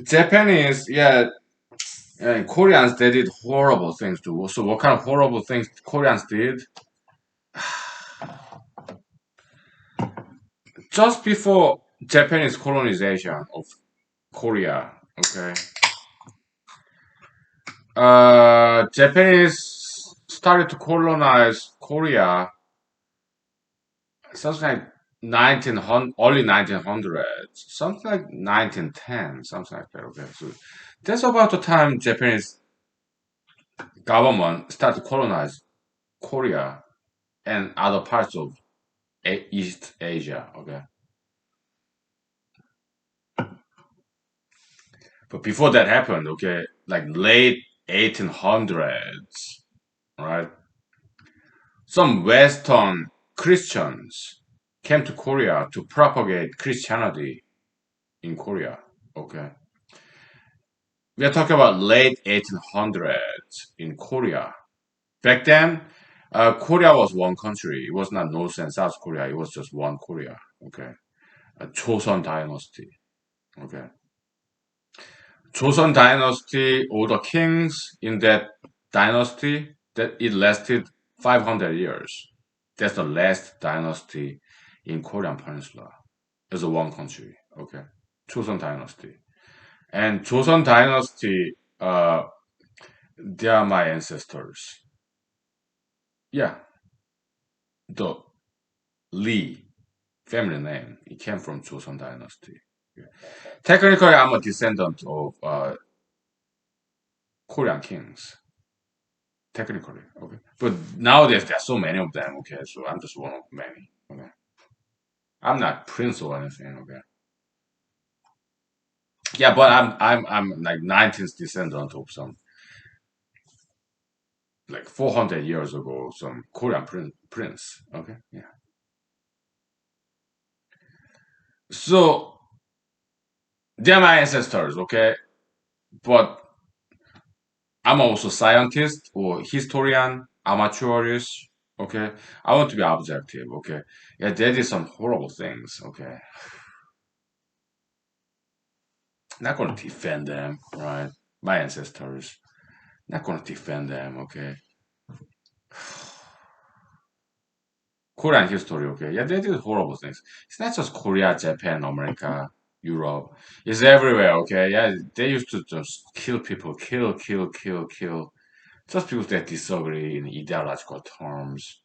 Japanese, yeah, Koreans, they did horrible things too. So what kind of horrible things Koreans did? Just before Japanese colonization of Korea, okay, Japanese started to colonize Korea something like 1900, early 1900s, something like 1910, something like that. Okay, so that's about the time Japanese government started to colonize Korea and other parts of East Asia. Okay, but before that happened, okay, like late 1800s, right? Some Western Christians came to Korea to propagate Christianity in Korea. Okay, we are talking about late 1800s in Korea. Back then, Korea was one country. It was not North and South Korea. It was just one Korea. Okay, a Joseon dynasty. Okay, Joseon dynasty, all the kings in that dynasty, that it lasted 500 years. That's the last dynasty in Korean Peninsula. It's a one country. Okay, Joseon dynasty. And Joseon dynasty, they are my ancestors. Yeah, the Lee family name. It came from Joseon dynasty. Yeah. Technically, I'm a descendant of Korean kings. Technically, okay. But nowadays there's so many of them. Okay, so I'm just one of many. Okay, I'm not prince or anything. Okay. Yeah, but I'm like 19th descendant of some like 400 years ago, some Korean prince. Okay, yeah. So they're my ancestors. Okay, but I'm also scientist or historian, amateurish. Okay, I want to be objective. Okay, yeah, they did some horrible things. Okay, not gonna defend them, right? My ancestors, not gonna defend them. Okay, Korean history. Okay, yeah, they did horrible things. It's not just Korea, Japan, America, Europe. It's everywhere. Okay, yeah, they used to just kill people, kill, just because they disagree in ideological terms.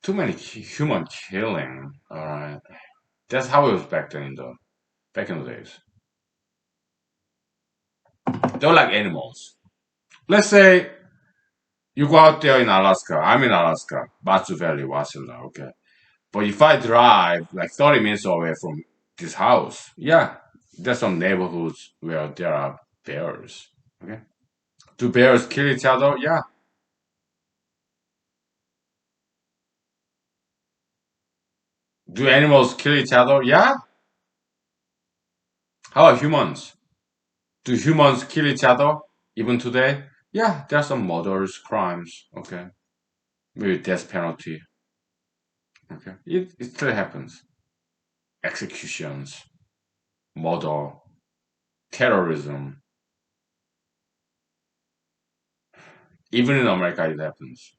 Too many human killing. All right, that's how it was back in the days. They were like animals. Let's say you go out there in Alaska. I'm in Alaska, Matsu Valley, Wasilla. Okay, but if I drive like 30 minutes away from this house, yeah, there's some neighborhoods where there are bears. Okay, do bears kill each other? Yeah. Do animals kill each other? Yeah. How about humans? Do humans kill each other even today? Yeah, there are some murders, crimes. Okay, maybe death penalty. Okay, it still happens. Executions, murder, terrorism. Even in America, it happens,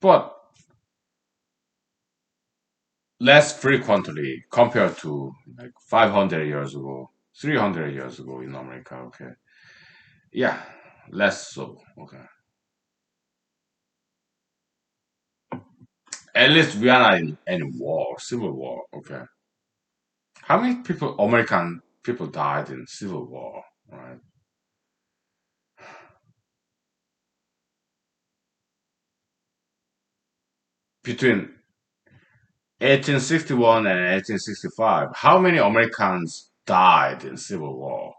but less frequently compared to like 500 years ago, 300 years ago in America. Okay, yeah, less so. Okay, at least we are not in any war, civil war. Okay, how many people, American people, died in civil war? Right, between 1861 and 1865, how many Americans died in civil war?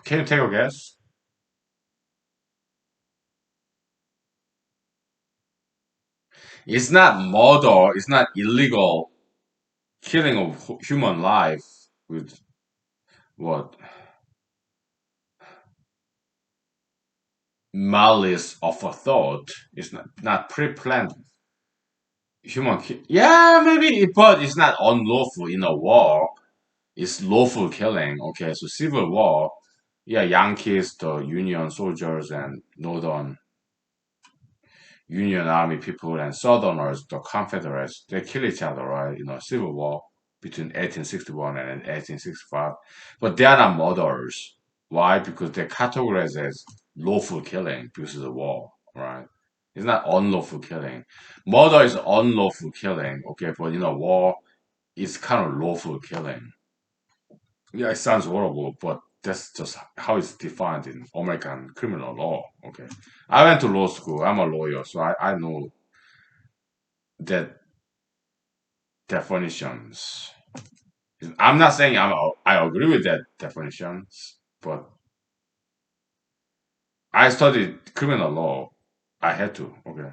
Can you take a guess? It's not murder, it's not illegal killing of human life with what? malice of a thought is not pre-planned. Yeah, maybe, but it's not unlawful in a war. It's lawful killing. Okay, so civil war, yeah, Yankees, the Union soldiers, and Northern Union Army people and Southerners, the Confederates, they kill each other, right? Civil war between 1861 and 1865. But they are not murderers. Why? Because they're categorized as lawful killing because of the war, right? It's not unlawful killing. Murder is unlawful killing, okay? But war is kind of lawful killing. Yeah, it sounds horrible, but that's just how it's defined in American criminal law, okay? I went to law school. I'm a lawyer, so I know that definitions. I'm not saying I agree with that definitions, but I studied criminal law. I had to, okay,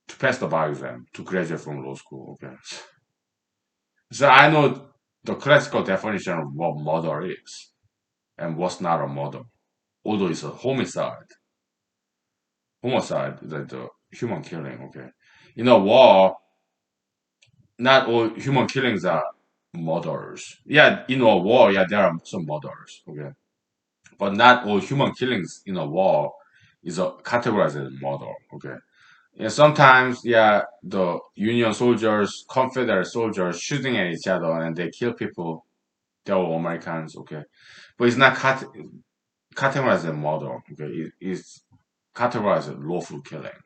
to pass the bar exam to graduate from law school, okay. So I know the classical definition of what murder is and what's not a murder. Although it's a homicide, the human killing, okay. War, not all human killings are murders. Yeah, in a war, yeah, there are some murders, okay. But not all human killings in a war is categorized as murder. Okay. Yeah, sometimes, yeah, the Union soldiers, Confederate soldiers shooting at each other and they kill people. They were Americans. Okay, but it's not categorized as murder. Okay, it's categorized as lawful killing.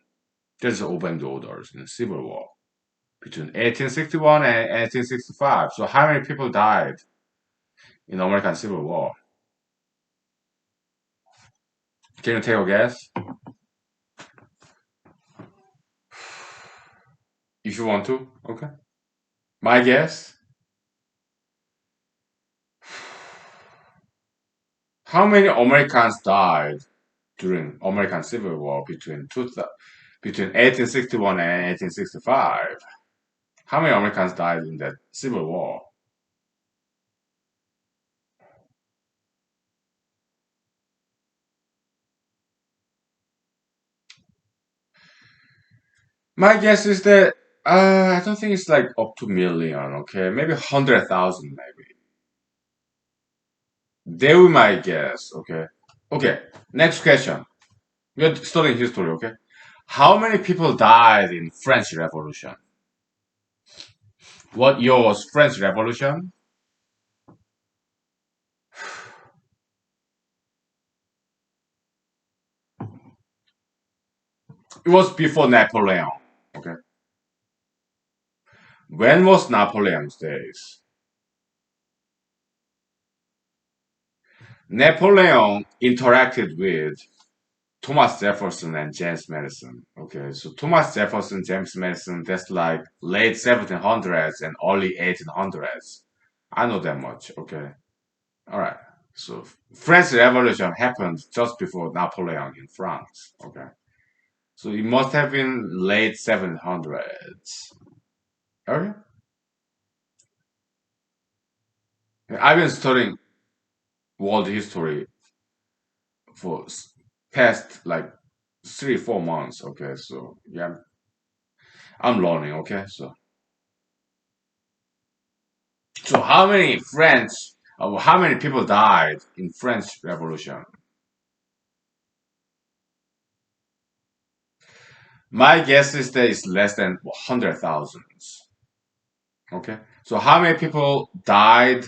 There's open orders in the Civil War between 1861 and 1865. So how many people died in the American Civil War? Can you take a guess? If you want to, okay. My guess. How many Americans died during American Civil War between 1861 and 1865? How many Americans died in that Civil War? My guess is that I don't think it's like up to million. Okay, maybe 100,000. Maybe they were my guess. Okay, okay. Next question. We're studying history. Okay, how many people died in French Revolution? What year was French Revolution? It was before Napoleon. Okay. When was Napoleon's days? Napoleon interacted with Thomas Jefferson and James Madison. Okay, so Thomas Jefferson, James Madison, that's like late 1700s and early 1800s. I know that much. Okay, all right. So French Revolution happened just before Napoleon in France. Okay, so it must have been late 1700s. Okay, I've been studying world history for past like 3 4 months. Okay, so yeah, I'm learning. Okay, so how many people died in French Revolution? My guess is that it's less than 100,000. Okay, so how many people died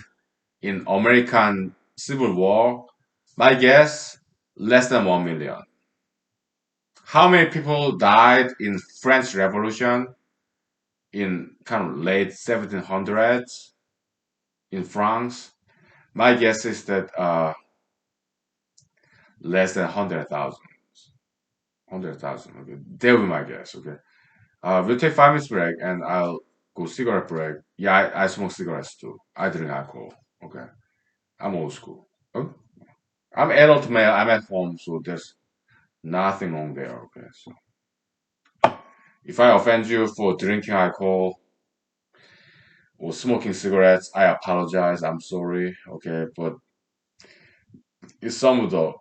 in American Civil War? My guess, less than 1 million. How many people died in French Revolution in kind of late 1700s in France? My guess is that less than 100,000. 100,000. Okay, that would be my guess. Okay, we'll take 5 minutes break and I'll go cigarette break. Yeah, I smoke cigarettes too. I drink alcohol. Okay, I'm old school. Oh, I'm adult male. I'm at home, so there's nothing wrong there. Okay, so if I offend you for drinking alcohol or smoking cigarettes, I apologize. I'm sorry. Okay, but it's some of the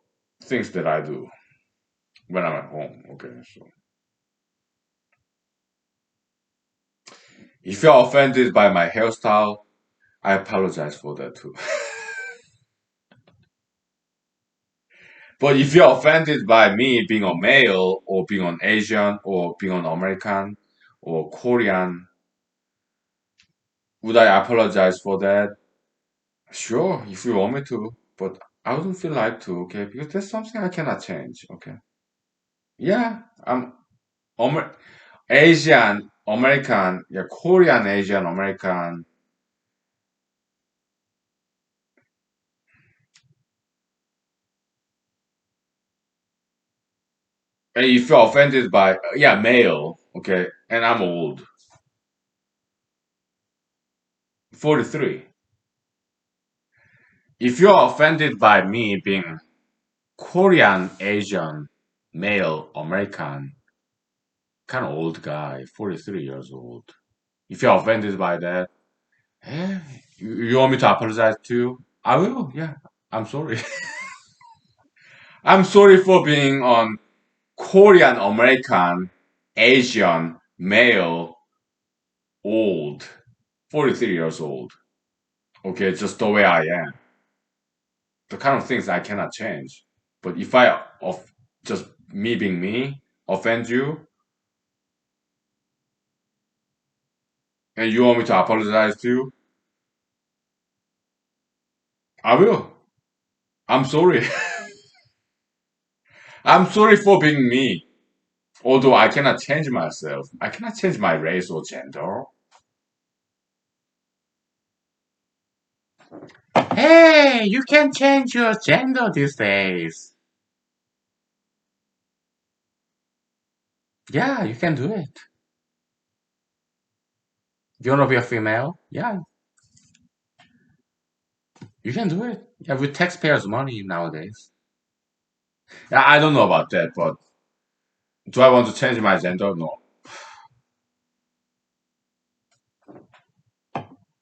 things that I do. when I'm at home. Okay, so if you're offended by my hairstyle, I apologize for that too. But if you're offended by me being a male or being an Asian or being an American or Korean, would I apologize for that? Sure, if you want me to, but I wouldn't feel like to, okay? Because that's something I cannot change, okay? Yeah, I'm Amer Asian, American, yeah, Korean, Asian, American. And if you're offended by, yeah, male, okay, and I'm old, 43. If you're offended by me being Korean, Asian, male, American, kind of old guy, 43 years old. If you're offended by that, eh, you want me to apologize to you? I will, yeah. I'm sorry. I'm sorry for being on Korean, American, Asian, male, old, 43 years old. Okay, just the way I am. The kind of things I cannot change. But if I, just me being me, offend you, and you want me to apologize to you, I will. I'm sorry. I'm sorry for being me. Although I cannot change myself, I cannot change my race or gender. Hey, you can change your gender these days. Yeah, you can do it. You wanna be a female? Yeah, you can do it. Yeah, with taxpayers' money nowadays. Yeah, I don't know about that, but do I want to change my gender? No.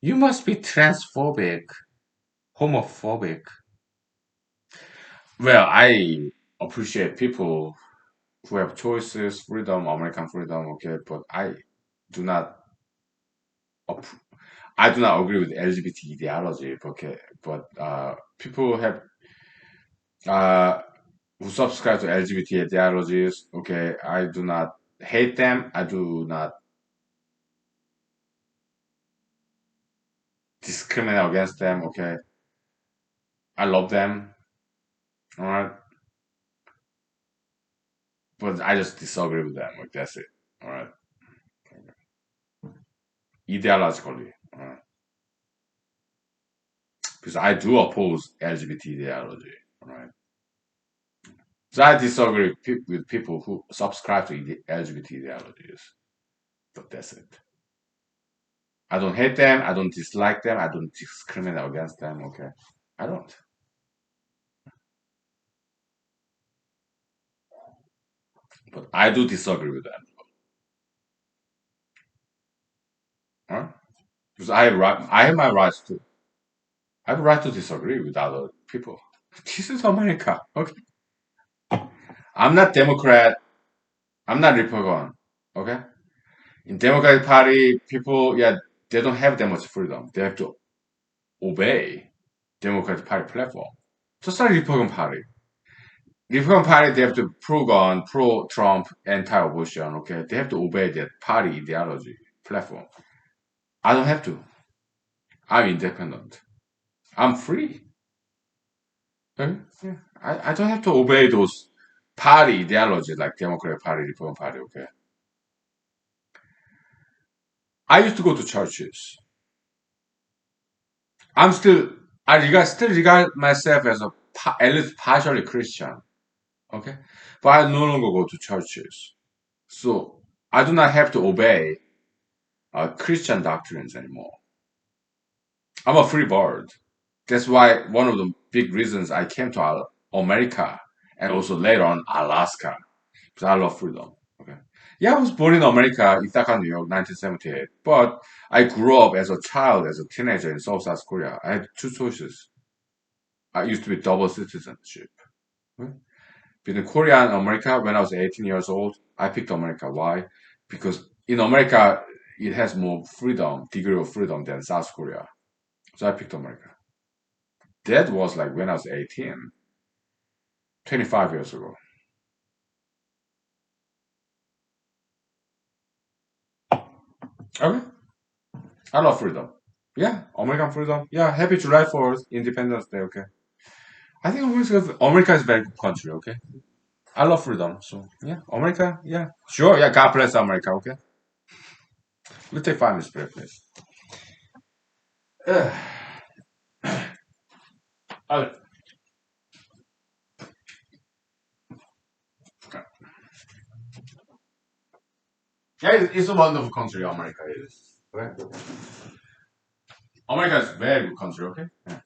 You must be transphobic, homophobic. Well, I appreciate people who have choices, freedom, American freedom, okay, but do not appro- I do not agree with LGBT ideology, okay, but people have uh, who subscribe to LGBT ideologies, okay, I do not hate them. I do not discriminate against them, okay. I love them, all right, but I just disagree with them. Like that's it, all right, ideologically, all right, because I do oppose LGBT ideology, all right. So I disagree with people who subscribe to LGBT ideologies, but that's it. I don't hate them. I don't dislike them. I don't discriminate against them. Okay, I don't. But I do disagree with them. Huh? Because I have right. I have my rights to. I have a right to disagree with other people. This is America. Okay. I'm not Democrat. I'm not Republican. Okay. In Democratic Party, people, yeah, they don't have that much freedom. They have to obey Democratic Party platform. Just like Republican Party. Republican Party, they have to pro-gun, pro-Trump, anti-abortion. Okay, they have to obey that party ideology platform. I don't have to. I'm independent. I'm free. Okay? Yeah. I don't have to obey those party ideology like Democratic Party, Republican Party. Okay. I used to go to churches. I'm still. Still regard myself as a at least partially Christian. Okay, but I no longer go to churches. So I do not have to obey Christian doctrines anymore. I'm a free bird. That's why one of the big reasons I came to America and also later on Alaska because I love freedom. Okay. Yeah, I was born in America, Ithaca, New York, 1978. But I grew up as a child, as a teenager in South Korea. I had two choices. I used to be double citizenship. Okay. Between Korea and America, when I was 18 years old, I picked America. Why? Because in America, it has more freedom, degree of freedom than South Korea. So I picked America. That was like when I was 18, 25 years ago. Okay. I love freedom. Yeah, American freedom. Yeah, happy July 4th, Independence Day. Okay. I think America is a very good country. Okay. I love freedom. So yeah, America. Yeah, sure. Yeah, God bless America. Okay. Let's take 5 minutes break, please. Uh, yeah, it's a wonderful country. America is. Okay. America is a very good country. Okay. Yeah.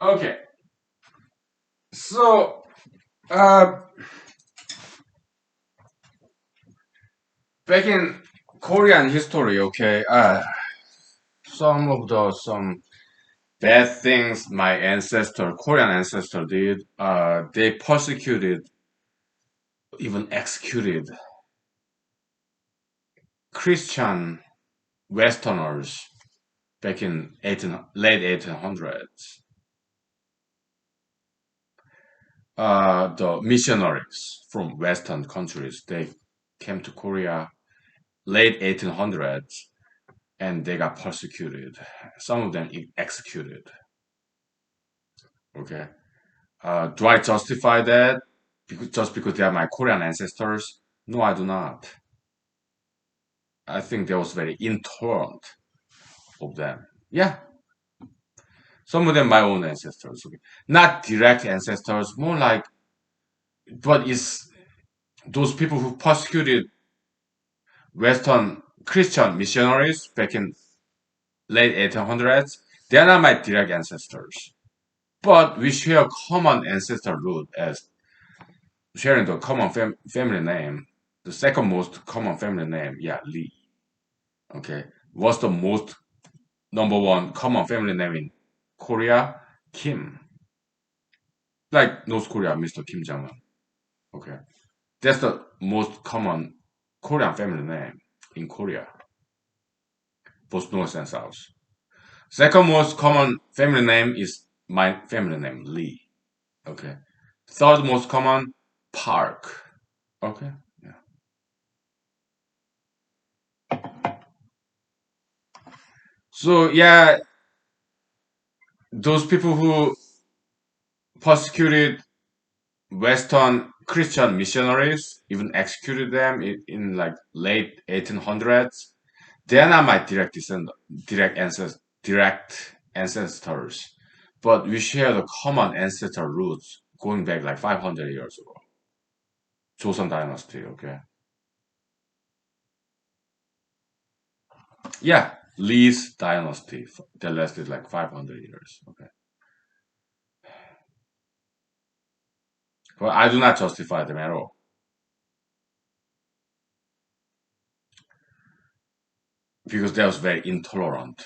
Okay, so uh, back in Korean history, okay, some bad things my Korean ancestor did. They persecuted, even executed Christian Westerners back in late 1800s. The missionaries from Western countries, they came to Korea late 1800s and they got persecuted. Some of them executed. Okay. Do I justify that just because they are my Korean ancestors? No, I do not. I think they was very intolerant of them. Yeah, some of them my own ancestors. Okay. Not direct ancestors, more like, but it's those people who persecuted Western Christian missionaries back in late 1800s. They are not my direct ancestors, but we share a common ancestor root as sharing the common family name. The second most common family name, yeah, Lee. Okay, what's the most number one common family name in Korea? Kim. Like North Korea, Mr. Kim Jong Un. Okay, that's the most common Korean family name in Korea, both North and South. Second most common family name is my family name, Lee. Okay. Third most common, Park. Okay. Yeah. So yeah, those people who persecuted Western Christian missionaries, even executed them in like late 1800s. They are not my direct ancestors, but we share the common ancestral roots going back like 500 years ago. Joseon Dynasty, okay? Yeah, Lee's dynasty that lasted like 500 years, okay? But I do not justify them at all because they was very intolerant,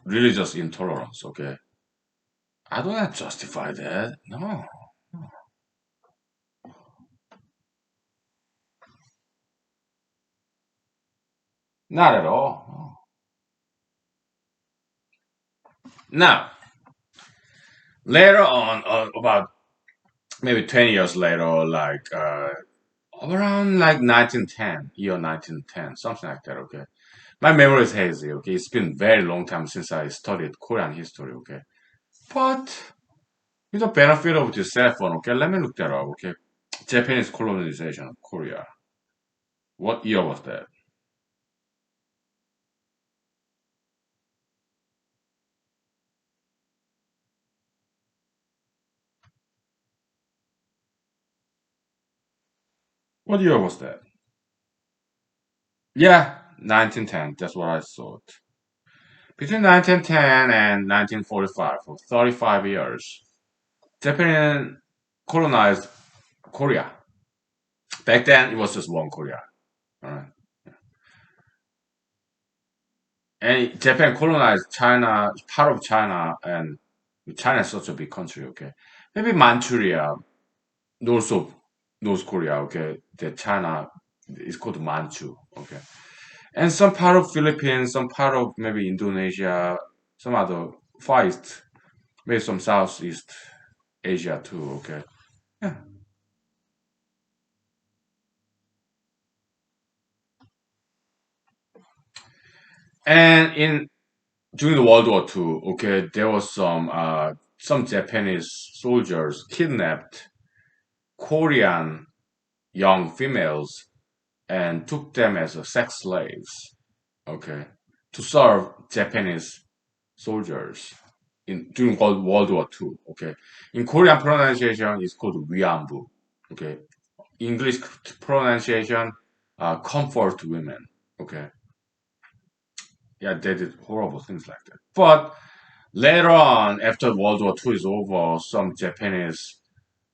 religious intolerance, okay? I do not justify that, no, not at all. No. Now, later on, about maybe 20 years later, like around like 1910, year 1910, something like that, okay? My memory is hazy, okay? It's been very long time since I studied Korean history, okay? But with the benefit of this cell phone, okay, let me look that up, okay? Japanese colonization of Korea. What year was that? What year was that? Yeah, 1910. That's what I thought. Between 1910 and 1945, for 35 years, Japan colonized Korea. Back then, it was just one Korea. Alright. And Japan colonized China, part of China, and China is such a big country, okay? Maybe Manchuria, north of North Korea, okay? The China is called Manchu, okay? And some part of Philippines, some part of maybe Indonesia, some other Far East, maybe some Southeast Asia too, okay? Yeah. And in during the World War II, okay, there was some Japanese soldiers kidnapped Korean young females and took them as sex slaves, okay, to serve Japanese soldiers during World War II, okay. In Korean pronunciation, it's called 위안부, okay. English pronunciation, comfort women, okay. Yeah, they did horrible things like that. But Later on, after World War II is over, some Japanese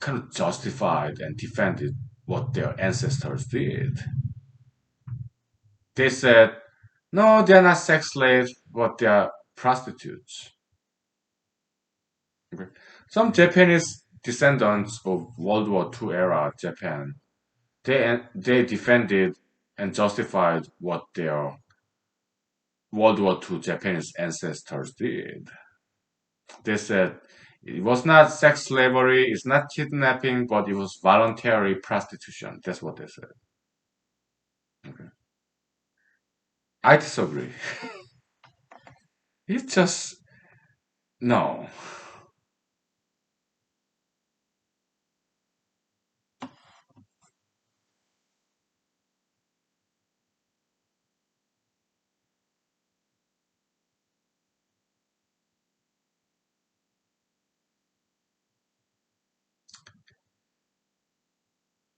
kind of justified and defended what their ancestors did. They said, no, they're not sex slaves, but they are prostitutes. Okay. Some Japanese descendants of World War II era Japan, they defended and justified what their World War II Japanese ancestors did. They said it was not sex slavery, it's not kidnapping, but it was voluntary prostitution. That's what they said. Okay. I disagree. It's just no.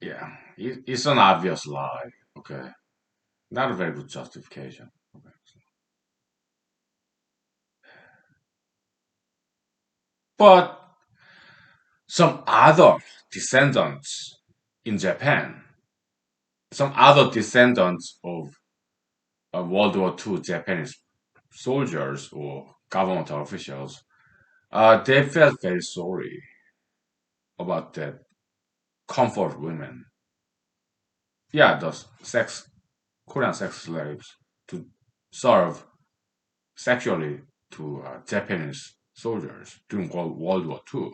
Yeah, it's an obvious lie. Okay, not a very good justification. Okay. But some other descendants in Japan, some other descendants of World War II Japanese soldiers or government officials, they felt very sorry about that comfort women. Yeah, those Korean sex slaves to serve sexually to Japanese soldiers during World War II.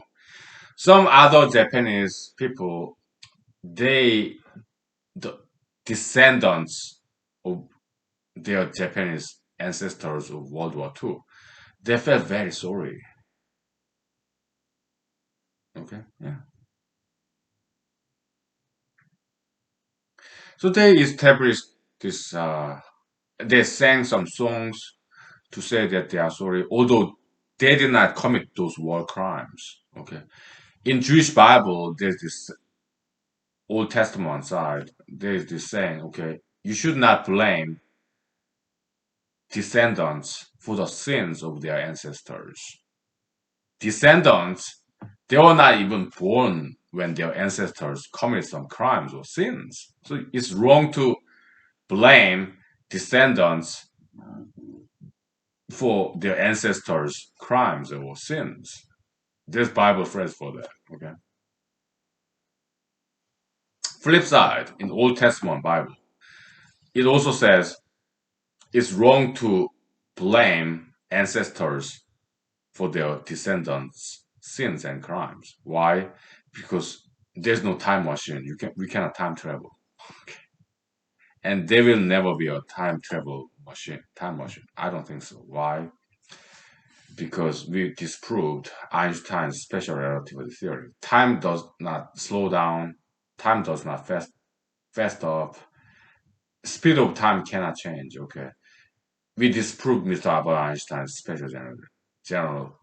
Some other Japanese people, they the descendants of their Japanese ancestors of World War II, they felt very sorry. Okay, yeah. So they established this. They sang some songs to say that they are sorry, although they did not commit those war crimes. Okay, in Jewish Bible, there's this Old Testament side. There's this saying. Okay, you should not blame descendants for the sins of their ancestors. Descendants, they were not even born when their ancestors committed some crimes or sins. So it's wrong to blame descendants for their ancestors' crimes or sins. There's Bible phrase for that. Okay. Flip side, in Old Testament Bible, it also says it's wrong to blame ancestors for their descendants' sins and crimes. Why? Because there's no time machine. We cannot time travel, and there will never be a time travel machine. Time machine. I don't think so. Why? Because we disproved Einstein's special relativity theory. Time does not slow down. Time does not fast up. Speed of time cannot change. Okay, we disproved Mr. Albert Einstein's general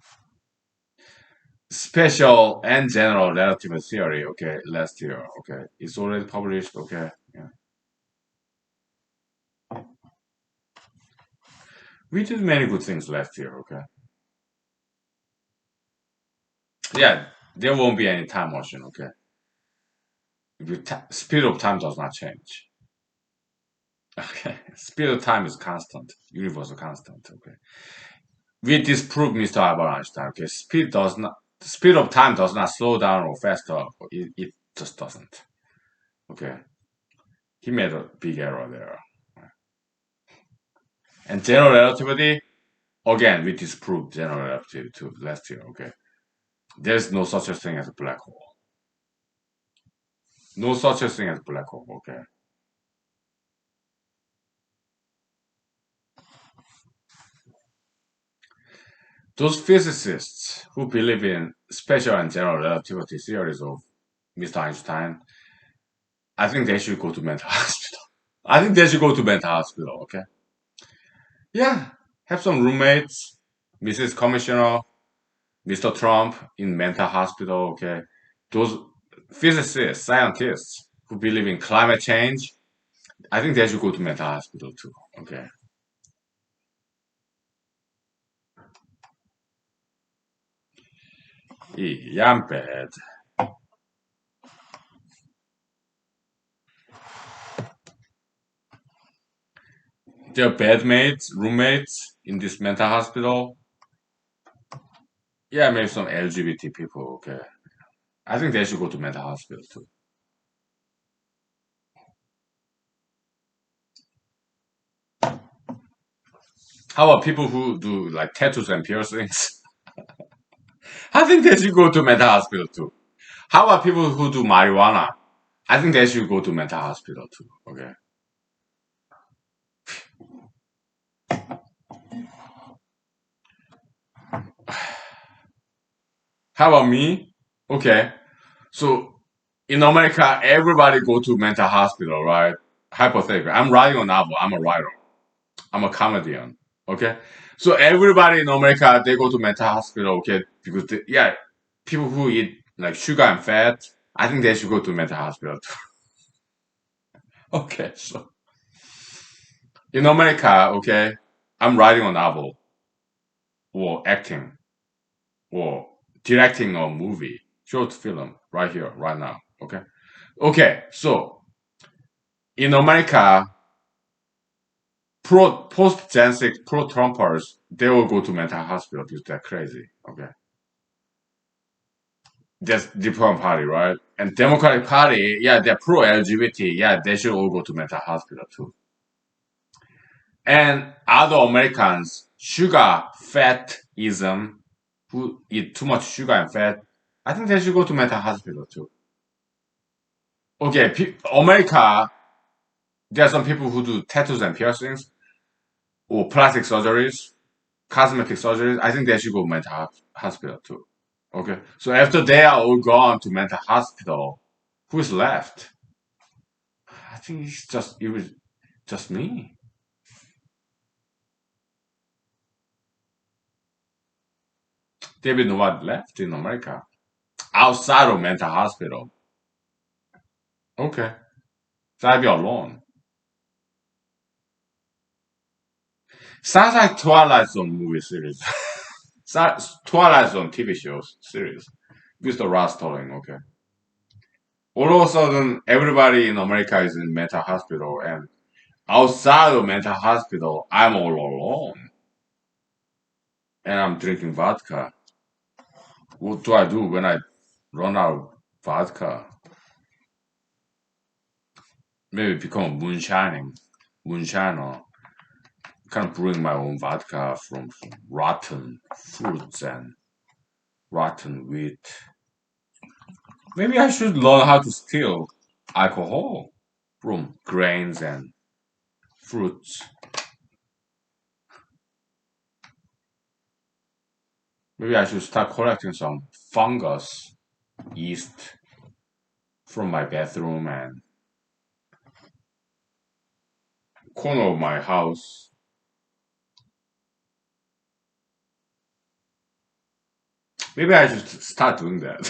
special and general relativity theory. Okay, last year. Okay, it's already published. Okay, yeah. We did many good things last year. Okay, yeah, there won't be any time machine. Okay, speed of time does not change. Okay, speed of time is constant, universal constant. Okay, we disproved Mr. Albert Einstein. Okay, speed of time does not slow down or fast up. It just doesn't. Okay, he made a big error there. And general relativity, again, we disproved general relativity too last year. Okay, there's no such a thing as a black hole. No such a thing as a black hole. Okay, those physicists who believe in special and general relativity theories of Mr. Einstein, I think they should go to mental hospital. I think they should go to mental hospital. Okay, yeah, have some roommates, Mrs. Commissioner, Mr. Trump in mental hospital. Okay, those physicists, scientists who believe in climate change, I think they should go to mental hospital too. Okay. Yeah, I'm bad. They're bedmates, roommates in this mental hospital. Yeah, maybe some LGBT people. Okay, I think they should go to mental hospital too. How about people who do like tattoos and piercings? I think they should go to mental hospital too. How about people who do marijuana? I think they should go to mental hospital too. Okay. How about me? Okay. So in America, everybody go to mental hospital, right? Hypothetically, I'm writing a novel. I'm a writer. I'm a comedian. Okay. So everybody in America, they go to mental hospital. Okay, because yeah, people who eat like sugar and fat, I think they should go to mental hospital too. Okay. So in America, okay, I'm writing a novel or acting or directing a movie, short film right here, right now. Okay. Okay. So in America, post Gen 6 pro Trumpers, they will go to mental hospital because they're crazy. Okay. That's Republican Party, right? And Democratic Party, yeah, they're pro LGBT. Yeah, they should all go to mental hospital too. And other Americans, sugar, fatism, who eat too much sugar and fat, I think they should go to mental hospital too. Okay, America, there are some people who do tattoos and piercings or plastic surgeries, cosmetic surgeries. I think they should go mental hospital too. Okay, so after they are all gone to mental hospital, who's left? I think it was just me. There be no one left in America outside of mental hospital. Okay, so I'll be alone. Sounds like Twilight Zone movie series. Twilight Zone TV show series with the Ross telling. Okay, all of a sudden everybody in America is in mental hospital, and outside of mental hospital, I'm all alone, and I'm drinking vodka. What do I do when I run out of vodka? Maybe become moonshiner, kind of brewing my own vodka from rotten fruits and rotten wheat. Maybe I should learn how to steal alcohol from grains and fruits. Maybe I should start collecting some fungus yeast from my bathroom and corner of my house. Maybe I should start doing that.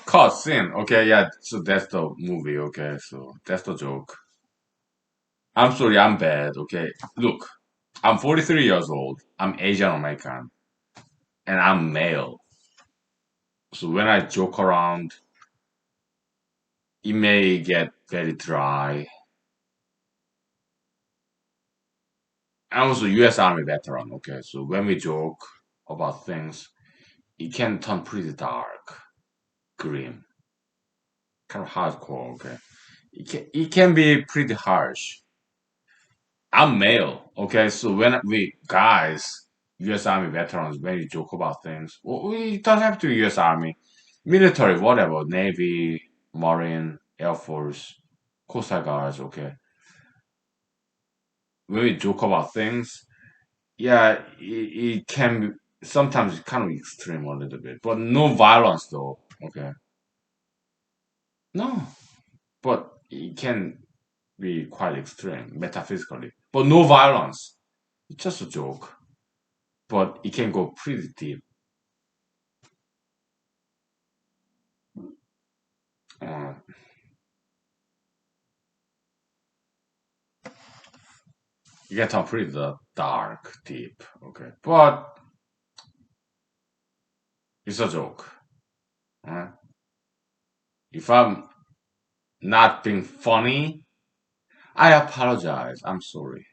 Caught sin. Okay, yeah. So that's the movie. Okay, so that's the joke. I'm sorry, I'm bad. Okay, look, I'm 43 years old. I'm Asian American, and I'm male. So when I joke around, it may get very dry. I'm also U.S. Army veteran. Okay, so when we joke about things, it can turn pretty dark, grim, kind of hardcore. Okay, it can be pretty harsh. I'm male. Okay, so when we guys, U.S. Army veterans, when we joke about things, we don't have to U.S. Army, military, whatever, Navy, Marine, Air Force, Coastal Guards. Okay, when we joke about things, yeah, it can be, sometimes kind of extreme a little bit, but no violence though. Okay, no, but it can be quite extreme metaphysically, but no violence. It's just a joke, but it can go pretty deep. Uh, it can turn pretty dark, deep. Okay, but It's a joke. Alright? If I'm not being funny, I apologize. I'm sorry.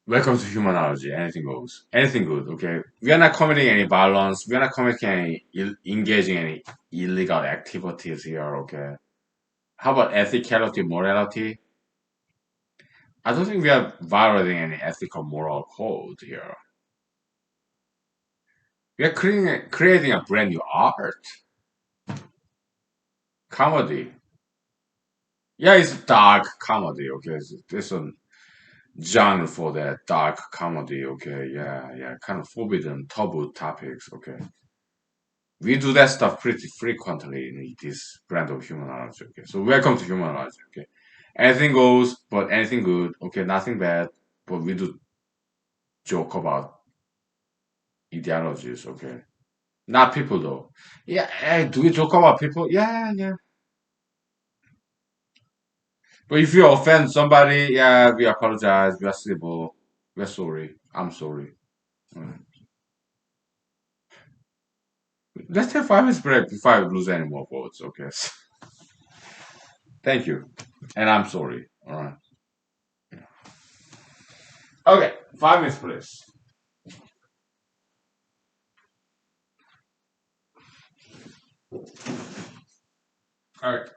Welcome to humanology. Anything goes. Anything good, okay? We are not committing any violence. We are not committing any, engaging any illegal activities here, okay? How about ethicality, morality? I don't think we are violating any ethical moral code here. We are creating a brand new art, comedy. Yeah, it's dark comedy, okay? There's a genre for that, dark comedy, okay? Yeah, yeah, kind of forbidden, taboo topics, okay? We do that stuff pretty frequently in this brand of humanology, okay? So welcome to humanology, okay? Anything goes, but anything good, okay? Nothing bad, but we do joke about ideologies, okay? Not people though. Yeah, do we joke about people? Yeah, yeah. But if you offend somebody, yeah, we apologize. We are civil. We're sorry. I'm sorry. Mm. Let's take 5 minutes break before I lose any more votes. Okay. Thank you, and I'm sorry. All right. Okay. 5 minutes, please. All right.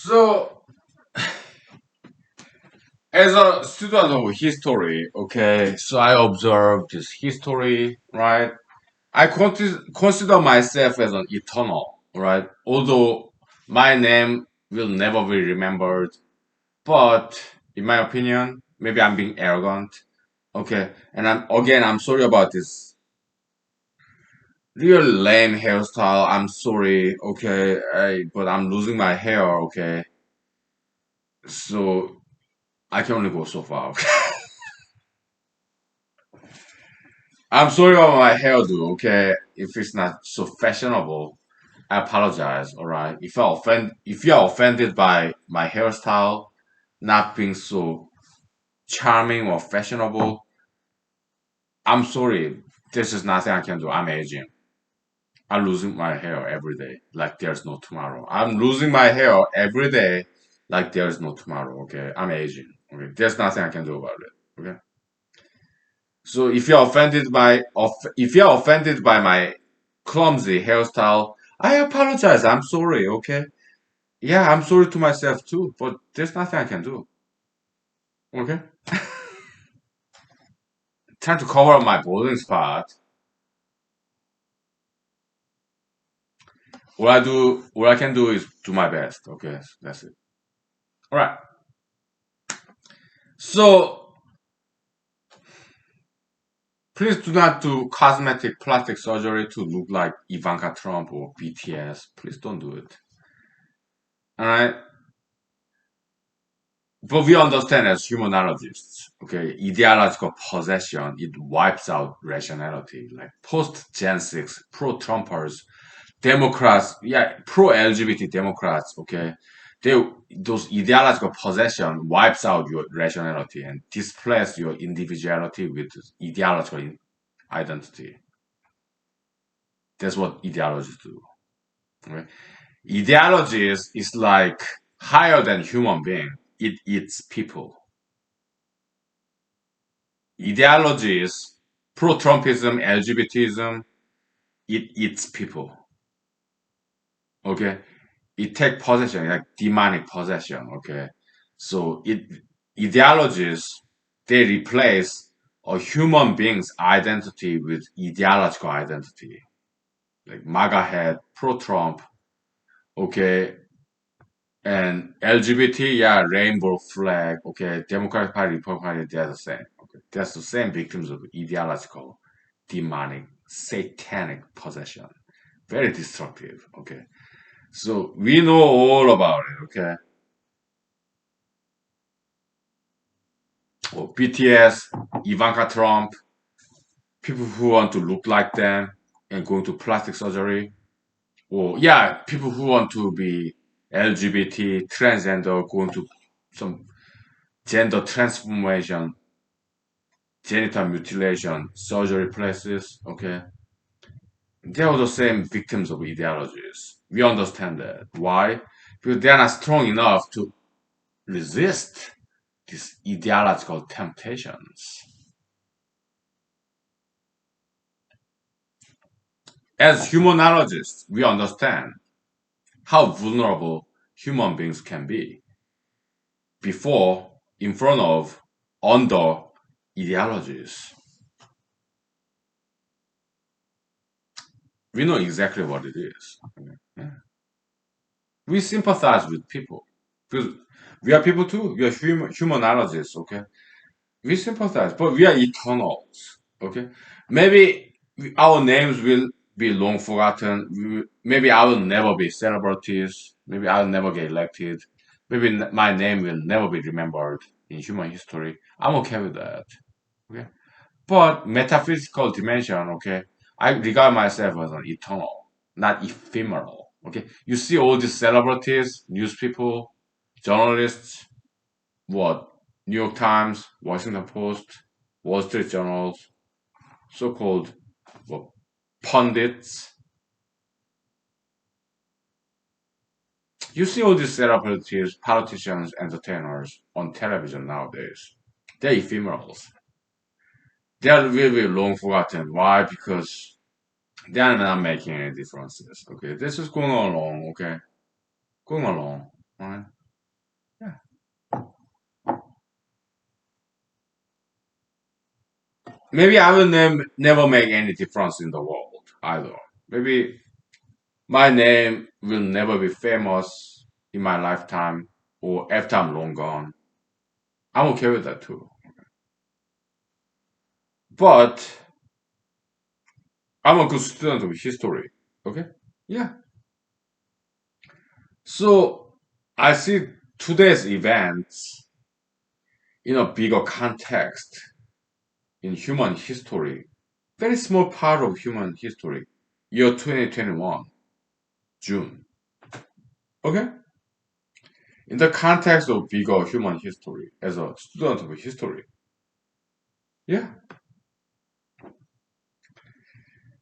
So, as a student of history, okay, so I observed this history, right? I consider myself as an eternal, right? Although my name will never be remembered, but in my opinion, maybe I'm being arrogant, okay? And I'm sorry about this real lame hairstyle. I'm sorry, okay? But I'm losing my hair, okay? So I can only go so far, okay? I'm sorry about my hairdo, okay? If it's not so fashionable, I apologize, alright? If you are offended by my hairstyle not being so charming or fashionable, I'm sorry. This is nothing I can do. I'm aging. I'm losing my hair every day, like there's no tomorrow. I'm losing my hair every day, like there's no tomorrow, okay? I'm aging, okay? There's nothing I can do about it, okay? So if you're offended by my clumsy hairstyle, I apologize. I'm sorry, okay? Yeah, I'm sorry to myself too, but there's nothing I can do. Okay? Trying to cover up my balding spot. What I can do is do my best. Okay, that's it. All right. So please do not do cosmetic plastic surgery to look like Ivanka Trump or BTS. Please don't do it. All right. But we understand as humanologists, okay, ideological possession, it wipes out rationality. Like post Gen 6, pro Trumpers, Democrats, yeah, pro LGBT Democrats, okay, those ideological possession wipes out your rationality and displaces your individuality with ideological identity. That's what ideologies do. Okay? Ideology is like higher than human being. It eats people. Ideologies, pro-Trumpism, LGBTism, it eats people. Okay, it take possession, like demonic possession. Okay, so it ideologies they replace a human being's identity with ideological identity, like MAGA head, pro-Trump. Okay, and LGBT, yeah, rainbow flag. Okay, Democratic Party, Republican Party, they're the same. Okay, that's the same victims of ideological, demonic, satanic possession. Very destructive. Okay, so we know all about it. Okay, or BTS, Ivanka Trump, people who want to look like them and going to plastic surgery, or yeah, people who want to be LGBT, transgender, going to some gender transformation, genital mutilation, surgery places, okay? They are the same victims of ideologies. We understand that. Why? Because they are not strong enough to resist these ideological temptations. As humanologists, we understand how vulnerable human beings can be before, in front of, under ideologies. We know exactly what it is. Yeah. We sympathize with people because we are people too. We are humanologists, okay? We sympathize, but we are eternals, okay? Maybe our names will be long forgotten. Maybe I will never be celebrities. Maybe I'll never get elected. Maybe my name will never be remembered in human history. I'm okay with that, okay? But metaphysical dimension, okay? I regard myself as an eternal, not ephemeral. Okay, you see all these celebrities, news people, journalists, what New York Times, Washington Post, Wall Street Journals, so-called what, pundits. You see all these celebrities, politicians, entertainers on television nowadays. They're ephemerals. They are really long forgotten. Why? Because they are not making any differences. Okay, this is going along. Okay, going along. Right? maybe I will never make any difference in the world either. Maybe my name will never be famous in my lifetime or after I'm long gone. I'm okay with that too. But I'm a good student of history. Okay? Yeah. So I see today's events in a bigger context in human history. Very small part of human history. Year 2021, June. Okay? In the context of bigger human history as a student of history. Yeah.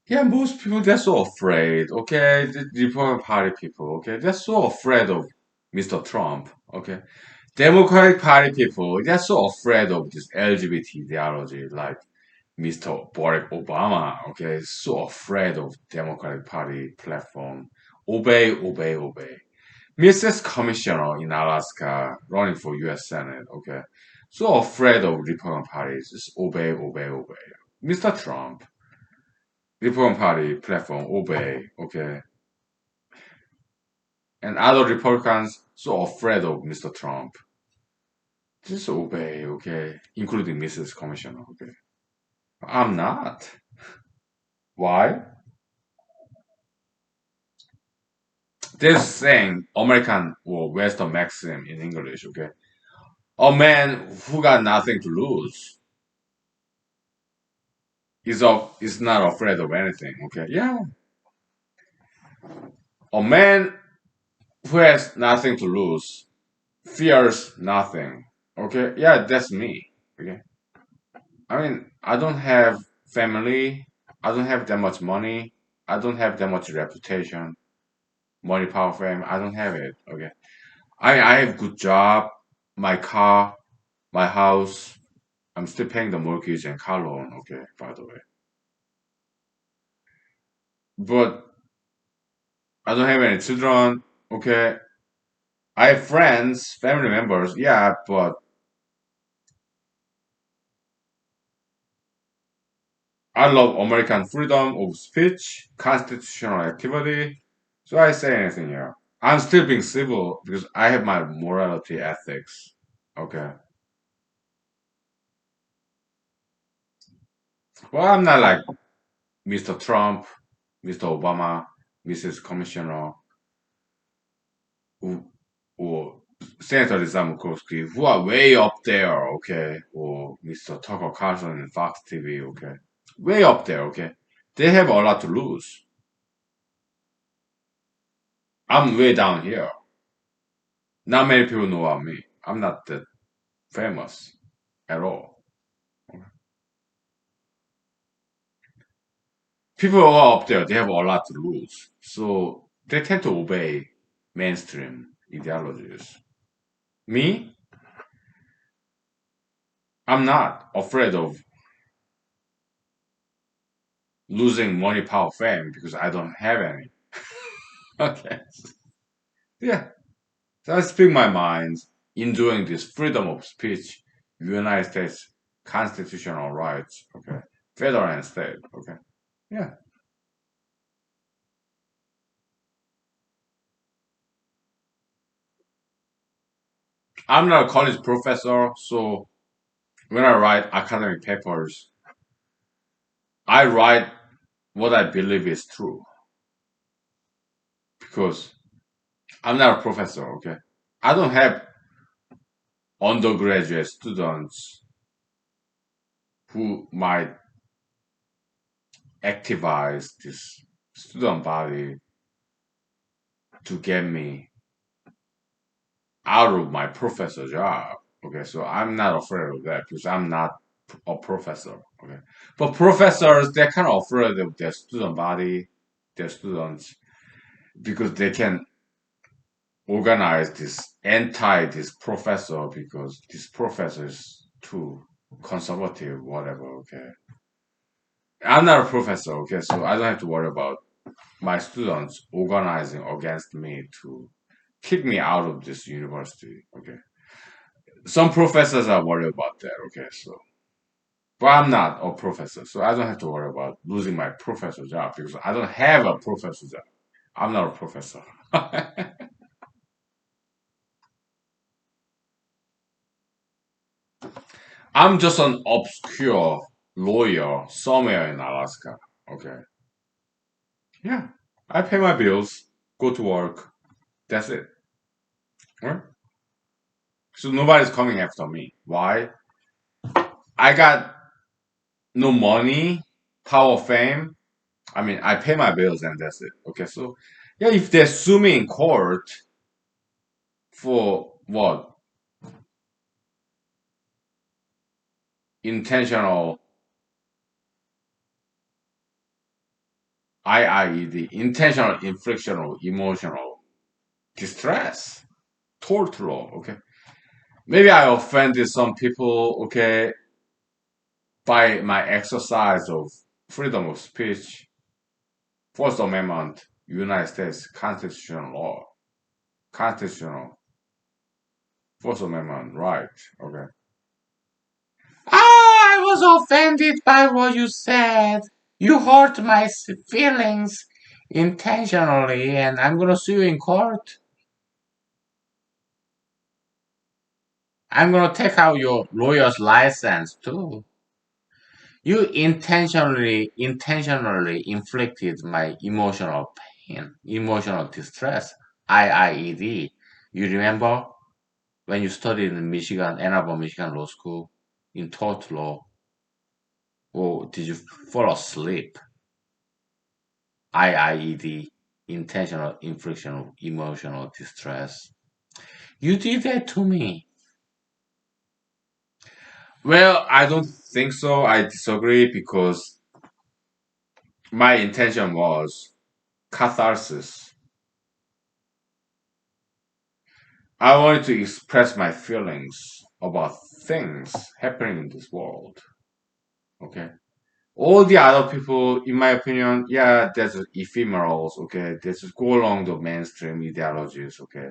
Yeah, most people they're so afraid. Okay, the Republican Party people. Okay, they're so afraid of Mr. Trump. Okay, Democratic Party people they're so afraid of this LGBT ideology, like Mr. Barack Obama. Okay, so afraid of Democratic Party platform. Obey, obey, obey. Mrs. Commissioner in Alaska running for U.S. Senate. Okay, so afraid of Republican Party. Just obey, obey, obey. Mr. Trump. Republican Party platform obey, okay, and other Republicans so afraid of Mr. Trump, just obey, okay, including Mrs. Commissioner, okay. I'm not. Why? There's saying American or Western maxim in English, okay. A man who got nothing to lose is not afraid of anything, okay. Yeah, a man who has nothing to lose fears nothing, okay. Yeah, that's me, okay. I mean, I don't have family. I don't have that much money. I don't have that much reputation, money, power, fame. I don't have it. Okay. I have good job, my car, my house. I'm still paying the mortgage and car loan. Okay, by the way. But I don't have any children. Okay. I have friends, family members. Yeah, but I love American freedom of speech, constitutional activity. So I say anything here. I'm still being civil because I have my morality ethics. Okay. Well, I'm not like Mr. Trump, Mr. Obama, Mrs. Commissioner, who, or Senator Zamukowski, who are way up there, okay, or Mr. Tucker Carlson and Fox TV, okay, way up there, okay. They have a lot to lose. I'm way down here. Not many people know about me. I'm not that famous at all. People who are up there, they have a lot to lose. So they tend to obey mainstream ideologies. Me, I'm not afraid of losing money, power, fame because I don't have any. Okay. Yeah. So I speak my mind in doing this freedom of speech, United States constitutional rights, okay, federal and state, okay. Yeah. I'm not a college professor, so when I write academic papers, I write what I believe is true because I'm not a professor, okay? I don't have undergraduate students who might activize this student body to get me out of my professor job. Okay, so I'm not afraid of that because I'm not a professor. Okay, but professors they're kind of afraid of their student body, their students, because they can organize this anti this professor because this professor is too conservative, whatever. Okay, I'm not a professor. Okay, so I don't have to worry about my students organizing against me to kick me out of this university. Okay, some professors are worried about that. Okay, so But I'm not a professor, so I don't have to worry about losing my professor job because I don't have a professor job. I'm not a professor. I'm just an obscure lawyer somewhere in Alaska. Okay. Yeah. I pay my bills, go to work. That's it. Right? So nobody's coming after me. Why? I got no money, power, fame. I mean, I pay my bills and that's it. Okay. So, yeah, if they sue me in court for what? Intentional IIED, intentional infliction of emotional distress, tort law. Okay. Maybe I offended some people, okay, by my exercise of freedom of speech, First Amendment, United States constitutional law, constitutional First Amendment right. Okay. Ah, I was offended by what you said. You hurt my feelings intentionally, and I'm gonna sue you in court. I'm gonna take out your lawyer's license too. You intentionally inflicted my emotional pain, emotional distress, IIED. You remember when you studied in Michigan, Ann Arbor, Michigan Law School in tort law? Or did you fall asleep? IIED, intentional infliction of emotional distress. You did that to me. Well, I don't think so. I disagree because my intention was catharsis. I wanted to express my feelings about things happening in this world. Okay. All the other people, in my opinion, yeah, there's ephemerals. Okay. They just go along the mainstream ideologies. Okay.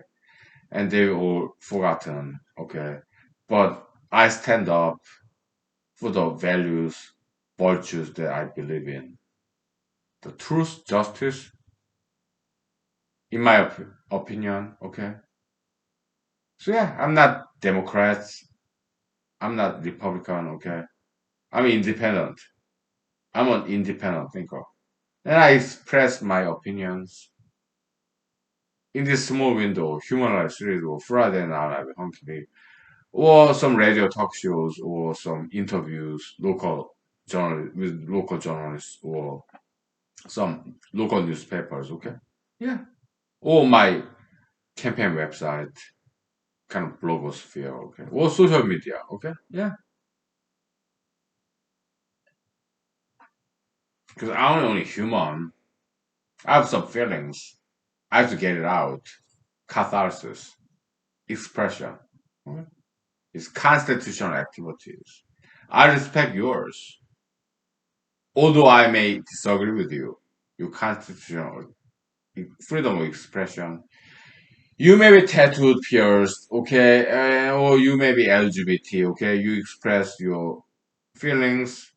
And they all forgotten. Okay. But I stand up for the values, virtues that I believe in. The truth, justice, in my opinion. Okay. So yeah, I'm not Democrat. I'm not Republican. Okay. I'm independent. I'm an independent thinker. And I express my opinions in this small window, humanology series or Friday night at Hunky, or some radio talk shows or some interviews, with local journalists or some local newspapers, okay? Yeah. Or my campaign website, kind of blogosphere, okay? Or social media, okay? Yeah. Because I'm only human. I have some feelings. I have to get it out. Catharsis, expression. Okay? It's constitutional activities. I respect yours. Although I may disagree with you, your constitutional freedom of expression. You may be tattooed, pierced, okay, or you may be LGBT, okay. You express your feelings,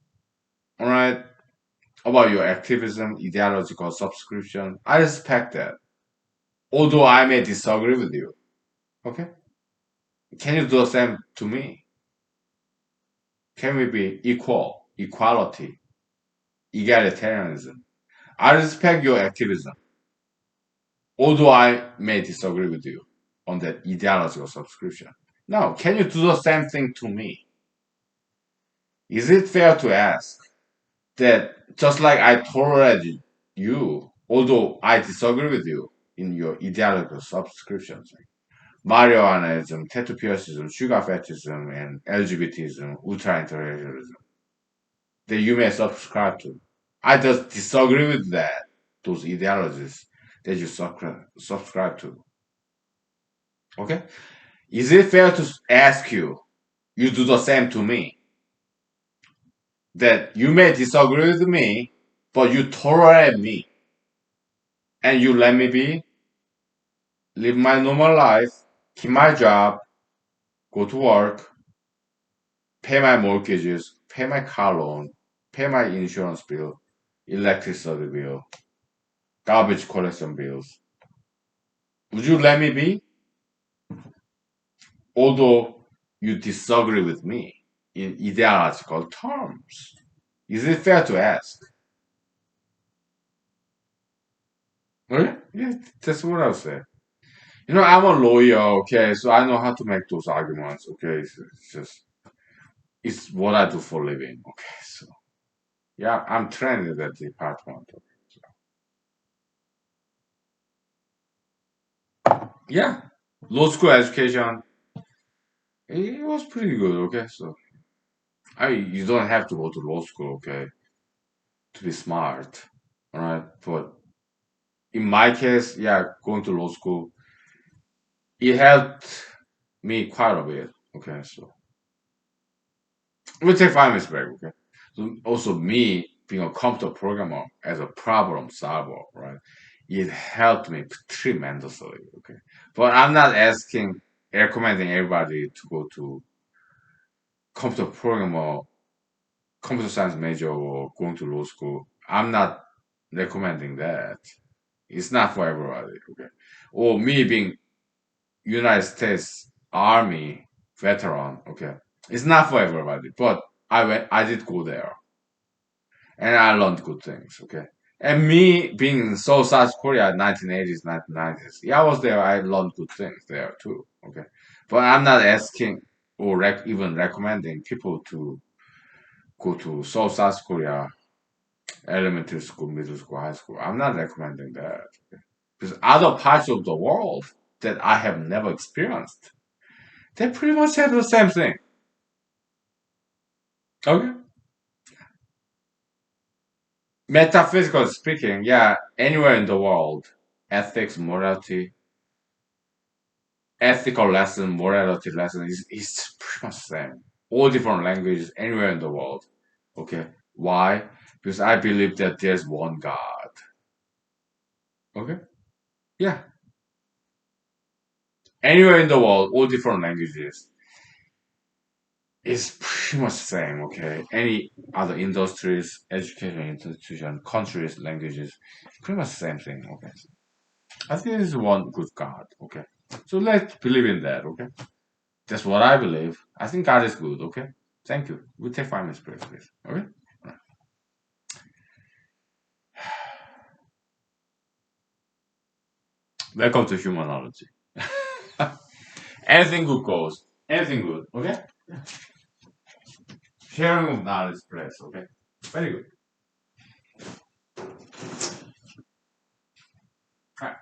all right, about your activism, ideological subscription. I respect that. Although I may disagree with you, okay. Can you do the same to me? Can we be equal, equality, egalitarianism? I respect your activism, although I may disagree with you on that ideological subscription. Now, can you do the same thing to me? Is it fair to ask that just like I tolerated you, although I disagree with you in your ideological subscriptions, marijuanism, tattoo piercism, sugar fetishism, and LGBTism, ultra-intellectualism, that you may subscribe to? I just disagree with that, those ideologies that you subscribe to. Okay? Is it fair to ask you, you do the same to me? That you may disagree with me, but you tolerate me and you let me be, live my normal life, keep my job, go to work, pay my mortgages, pay my car loan, pay my insurance bill, electricity bill, garbage collection bills. Would you let me be? Although you disagree with me in ideological terms. Is it fair to ask? Really? Yeah, that's what I would say. I'm a lawyer, okay, so I know how to make those arguments, okay? It's just, it's what I do for a living, okay? So, yeah, I'm trained in that department. Okay? So, yeah, law school education, it was pretty good, okay? So, you don't have to go to law school, okay, to be smart, all right? But in my case, yeah, going to law school, it helped me quite a bit, okay? So, we'll take 5 minutes break, okay? So also me being a computer programmer as a problem solver, right? It helped me tremendously, okay? But I'm not recommending everybody to go to computer programmer, computer science major or going to law school. I'm not recommending that. It's not for everybody, okay? Or me being United States Army veteran, okay? It's not for everybody, but I did go there and I learned good things. Okay, and me being in South Korea, 1980s, 1990s, yeah, I was there. I learned good things there too. Okay, but I'm not asking or even recommending people to go to South Korea, elementary school, middle school, high school. I'm not recommending that because other parts of the world that I have never experienced, they pretty much have the same thing. Okay. Metaphysical speaking, yeah, anywhere in the world, ethics, morality, ethical lesson, morality lesson is pretty much the same. All different languages anywhere in the world. Okay. Why? Because I believe that there's one God. Okay. Yeah. Anywhere in the world, all different languages is pretty much the same. Okay. Any other industries, education institution, countries, languages, pretty much the same thing. Okay. I think there's one good God. Okay. So let's believe in that. Okay. That's what I believe. I think God is good. Okay. Thank you. We'll take 5 minutes break, please. Okay. Welcome to humanology. Anything good goes. Anything good. Okay. Sharing of knowledge, please. Okay. Very good. Alright.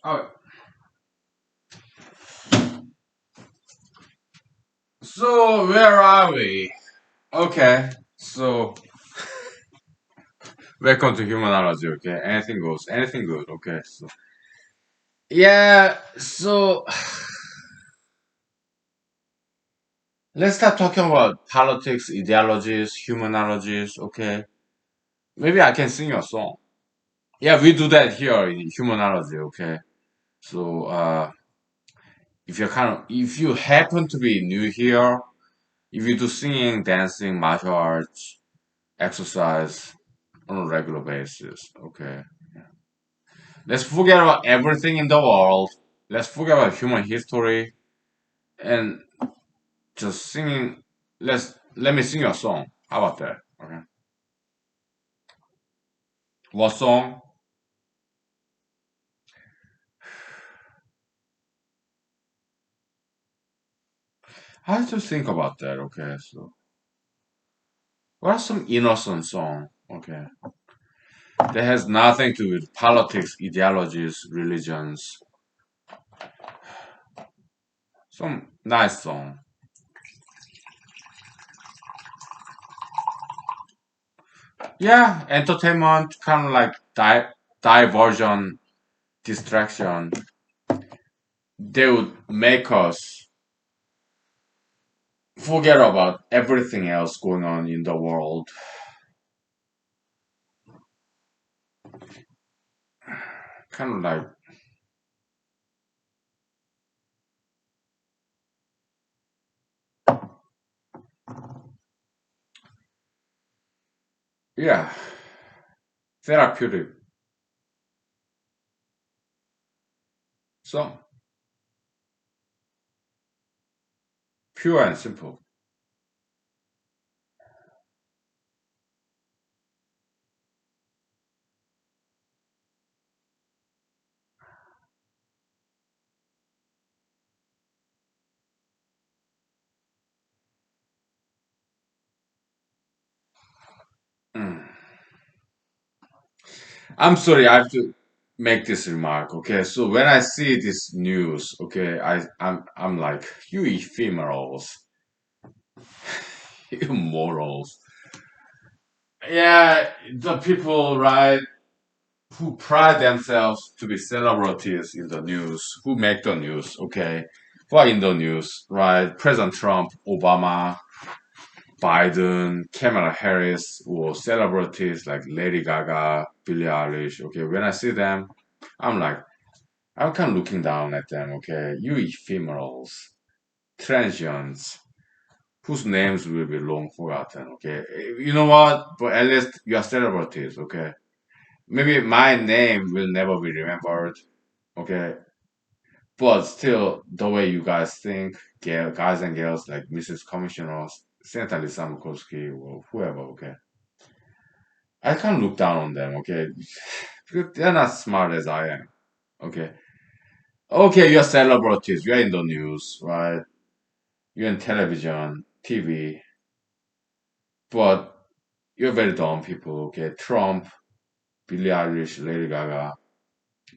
Oh, so where are we? Okay, so welcome to humanology. Okay, anything goes, anything good. Okay, so yeah, so let's start talking about politics, ideologies, humanologies. Okay, maybe I can sing your song. Yeah, we do that here in humanology. Okay, so if you happen to be new here, if you do singing, dancing, martial arts, exercise on a regular basis, okay. Let's forget about everything in the world. Let's forget about human history and just singing. Let me sing you a song. How about that? Okay. What song? I have to think about that. Okay. So what are some innocent song? Okay. That has nothing to do with politics, ideologies, religions. Some nice song. Yeah, entertainment, kind of like diversion, distraction. They would make us forget about everything else going on in the world. Kind of like, yeah, therapeutic. So pure and simple. Mm. I'm sorry, I have to make this remark. Okay, so when I see this news, okay, I'm like, you ephemerals, you morals. Yeah, the people, right, who pride themselves to be celebrities in the news, who make the news, okay, who are in the news, right? President Trump, Obama, Biden, Kamala Harris, or celebrities like Lady Gaga, Billie Eilish, okay, when I see them, I'm like, I'm kind of looking down at them, okay, you ephemerals, transients, whose names will be long forgotten, okay? You know what? But at least you are celebrities, okay? Maybe my name will never be remembered, okay? But still, the way you guys think, guys and girls like Mrs. Commissioner, Senator Lisa Murkowski, or whoever, okay? I can't look down on them, okay? Because they're not smart as I am, okay? Okay, you're celebrities, you're in the news, right? You're in television, TV, but you're very dumb people, okay? Trump, Billie Eilish, Lady Gaga,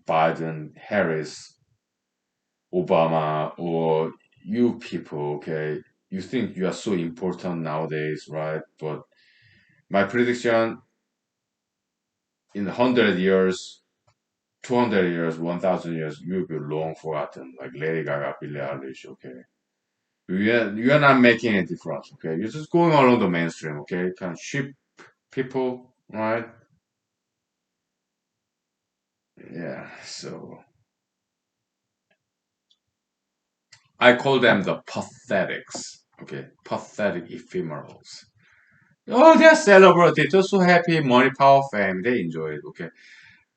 Biden, Harris, Obama, or you people, okay? You think you are so important nowadays, right? But my prediction in 100 years, 200 years, 1000 years, you'll be long forgotten, like Lady Gaga, Billie Eilish, okay? You're not making a difference, okay? You're just going along the mainstream, okay? Kind of sheep people, right? Yeah, so I call them the pathetics, okay? Pathetic ephemerals. Oh, they're celebrated. They're so happy, money, power, fame. They enjoy it, okay?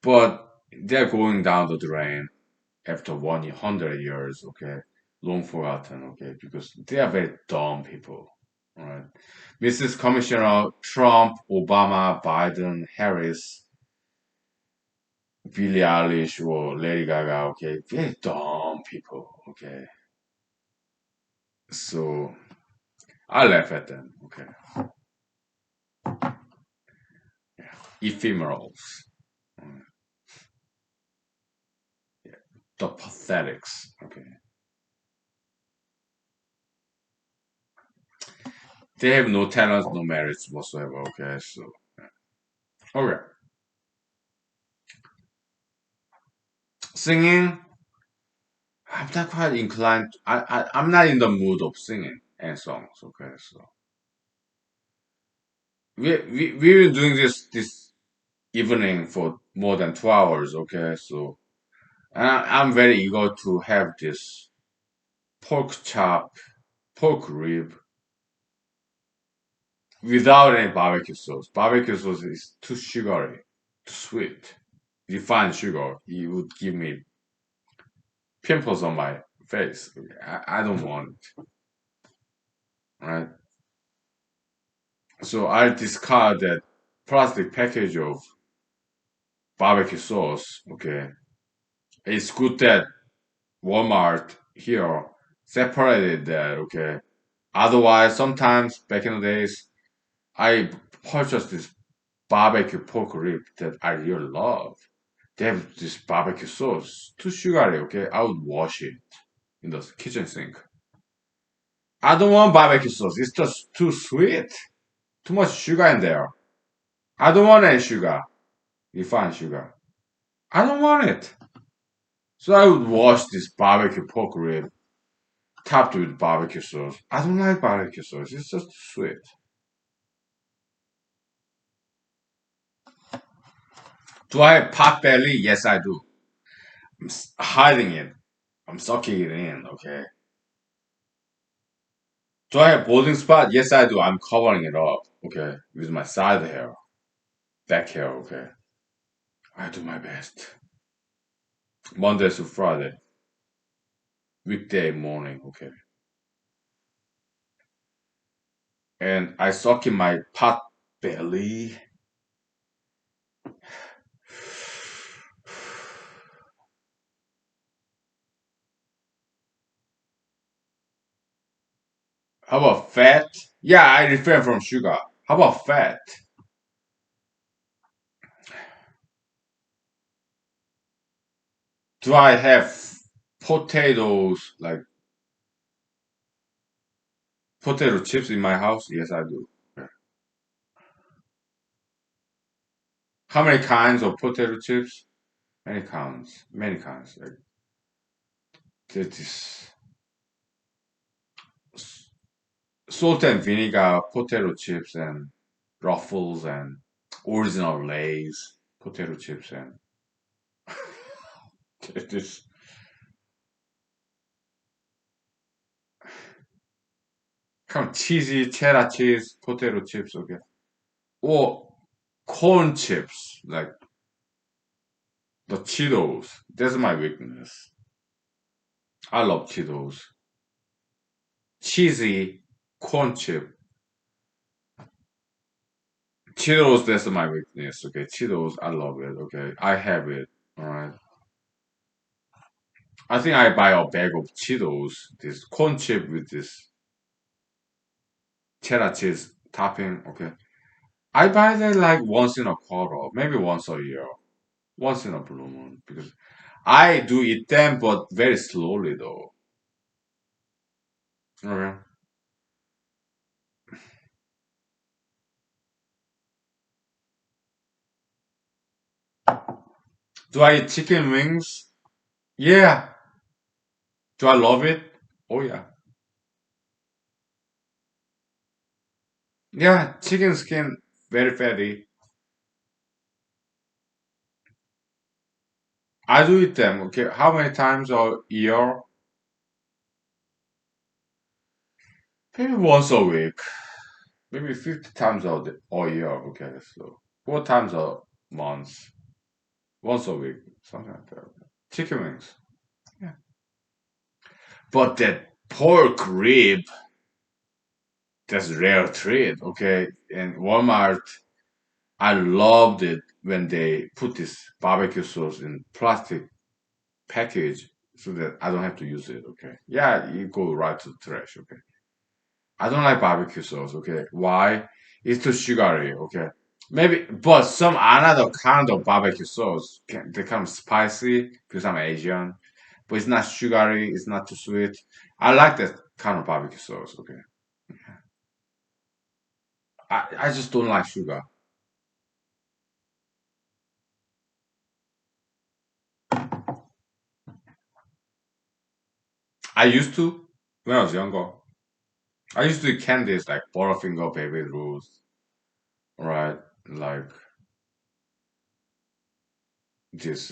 But they're going down the drain after 100 years, okay? Long forgotten, okay? Because they are very dumb people, alright? Mrs. Commissioner, Trump, Obama, Biden, Harris, Billie Eilish, or Lady Gaga, okay? Very dumb people, okay? So I laugh at them, okay? Ephemerals. Mm, yeah. the pathetics. Okay, they have no talent, no merits whatsoever. Okay, so okay, singing. I'm not quite inclined. I'm not in the mood of singing any songs. Okay, so we've been doing this evening for more than 2 hours. Okay, so and I'm very eager to have this pork chop, pork rib without any barbecue sauce. Barbecue sauce is too sugary, too sweet. Refined sugar, it would give me pimples on my face. I don't want it, right? So I discard that plastic package of barbecue sauce. Okay, it's good that Walmart here separated that. Okay, otherwise sometimes back in the days I purchased this barbecue pork rib that I really love. They have this barbecue sauce, too sugary. Okay, I would wash it in the kitchen sink. I don't want barbecue sauce. It's just too sweet. Too much sugar in there. I don't want any sugar. Refined sugar. I don't want it. So I would wash this barbecue pork rib topped with barbecue sauce. I don't like barbecue sauce. It's just sweet. Do I have pot belly? Yes, I do. I'm hiding it. I'm sucking it in. Okay. Do I have balding spot? Yes, I do. I'm covering it up. Okay. With my side hair, back hair. Okay. I do my best. Monday to Friday, weekday morning. Okay. And I suck in my pot belly. How about fat? Yeah, I refrain from sugar. How about fat? Do I have potatoes, like potato chips in my house? Yes, I do. Okay. How many kinds of potato chips? Many kinds. Many kinds. Like, that is salt and vinegar potato chips and Ruffles and original Lay's potato chips and this kind of cheesy cheddar cheese potato chips. Okay. Or corn chips, like the Cheetos. That's my weakness. I love Cheetos. Cheesy corn chip. Cheetos, that's my weakness. Okay. Cheetos, I love it. Okay. I have it. Alright. I think I buy a bag of Cheetos, this corn chip with this cheddar cheese topping. Okay. I buy that like once in a quarter, maybe once a year, once in a blue moon, because I do eat them, but very slowly though. Okay. Do I eat chicken wings? Yeah. Do I love it? Oh yeah. Yeah, chicken skin, very fatty. I do eat them. Okay, how many times a year? Maybe once a week. Maybe 50 times a year. Okay, so 4 times a month. Once a week. Something like that. Chicken wings. Yeah. But that pork rib, that's rare treat. Okay, in Walmart, I loved it when they put this barbecue sauce in plastic package so that I don't have to use it. Okay. Yeah, you go right to the trash. Okay. I don't like barbecue sauce. Okay. Why? It's too sugary. Okay. Maybe, but some another kind of barbecue sauce can become spicy because I'm Asian. but it's not sugary, it's not too sweet. I like that kind of barbecue sauce. Okay, I just don't like sugar. I used to when I was younger. I used to eat candies like Butterfinger, Baby Ruth, right? Like this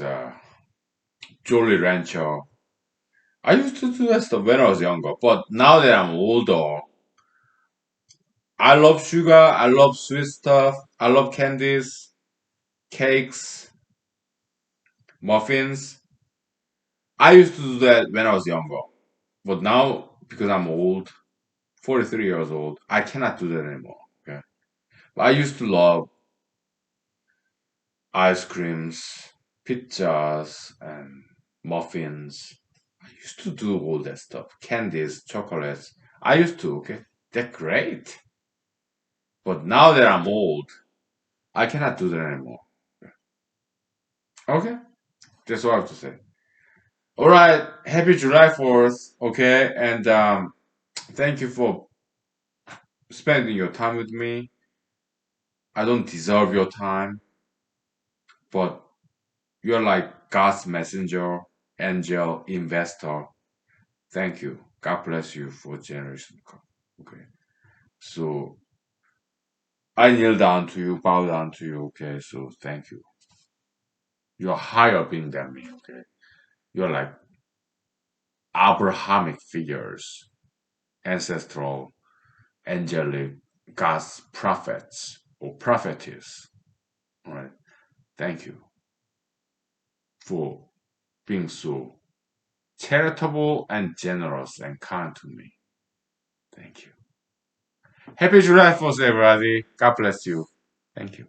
Jolly Rancher. I used to do that stuff when I was younger, but now that I'm older, I love sugar. I love sweet stuff. I love candies, cakes, muffins. I used to do that when I was younger, but now because I'm old, 43 years old, I cannot do that anymore. Okay, but I used to love ice creams, pizzas, and muffins. I used to do all that stuff, candies, chocolates. I used to. Okay, they're great, but now that I'm old, I cannot do that anymore. Okay, that's what I have to say. All right, happy July 4th. Okay, and thank you for spending your time with me. I don't deserve your time, but you're like God's messenger, angel, investor. Thank you. God bless you for generation. Okay, so I kneel down to you, bow down to you. Okay, so thank you. You're higher being than me. Okay, you're like Abrahamic figures, ancestral, angelic, God's prophets or prophetess. All right. Thank you for being so charitable and generous and kind to me. Thank you. Happy July 4th, everybody. God bless you. Thank you.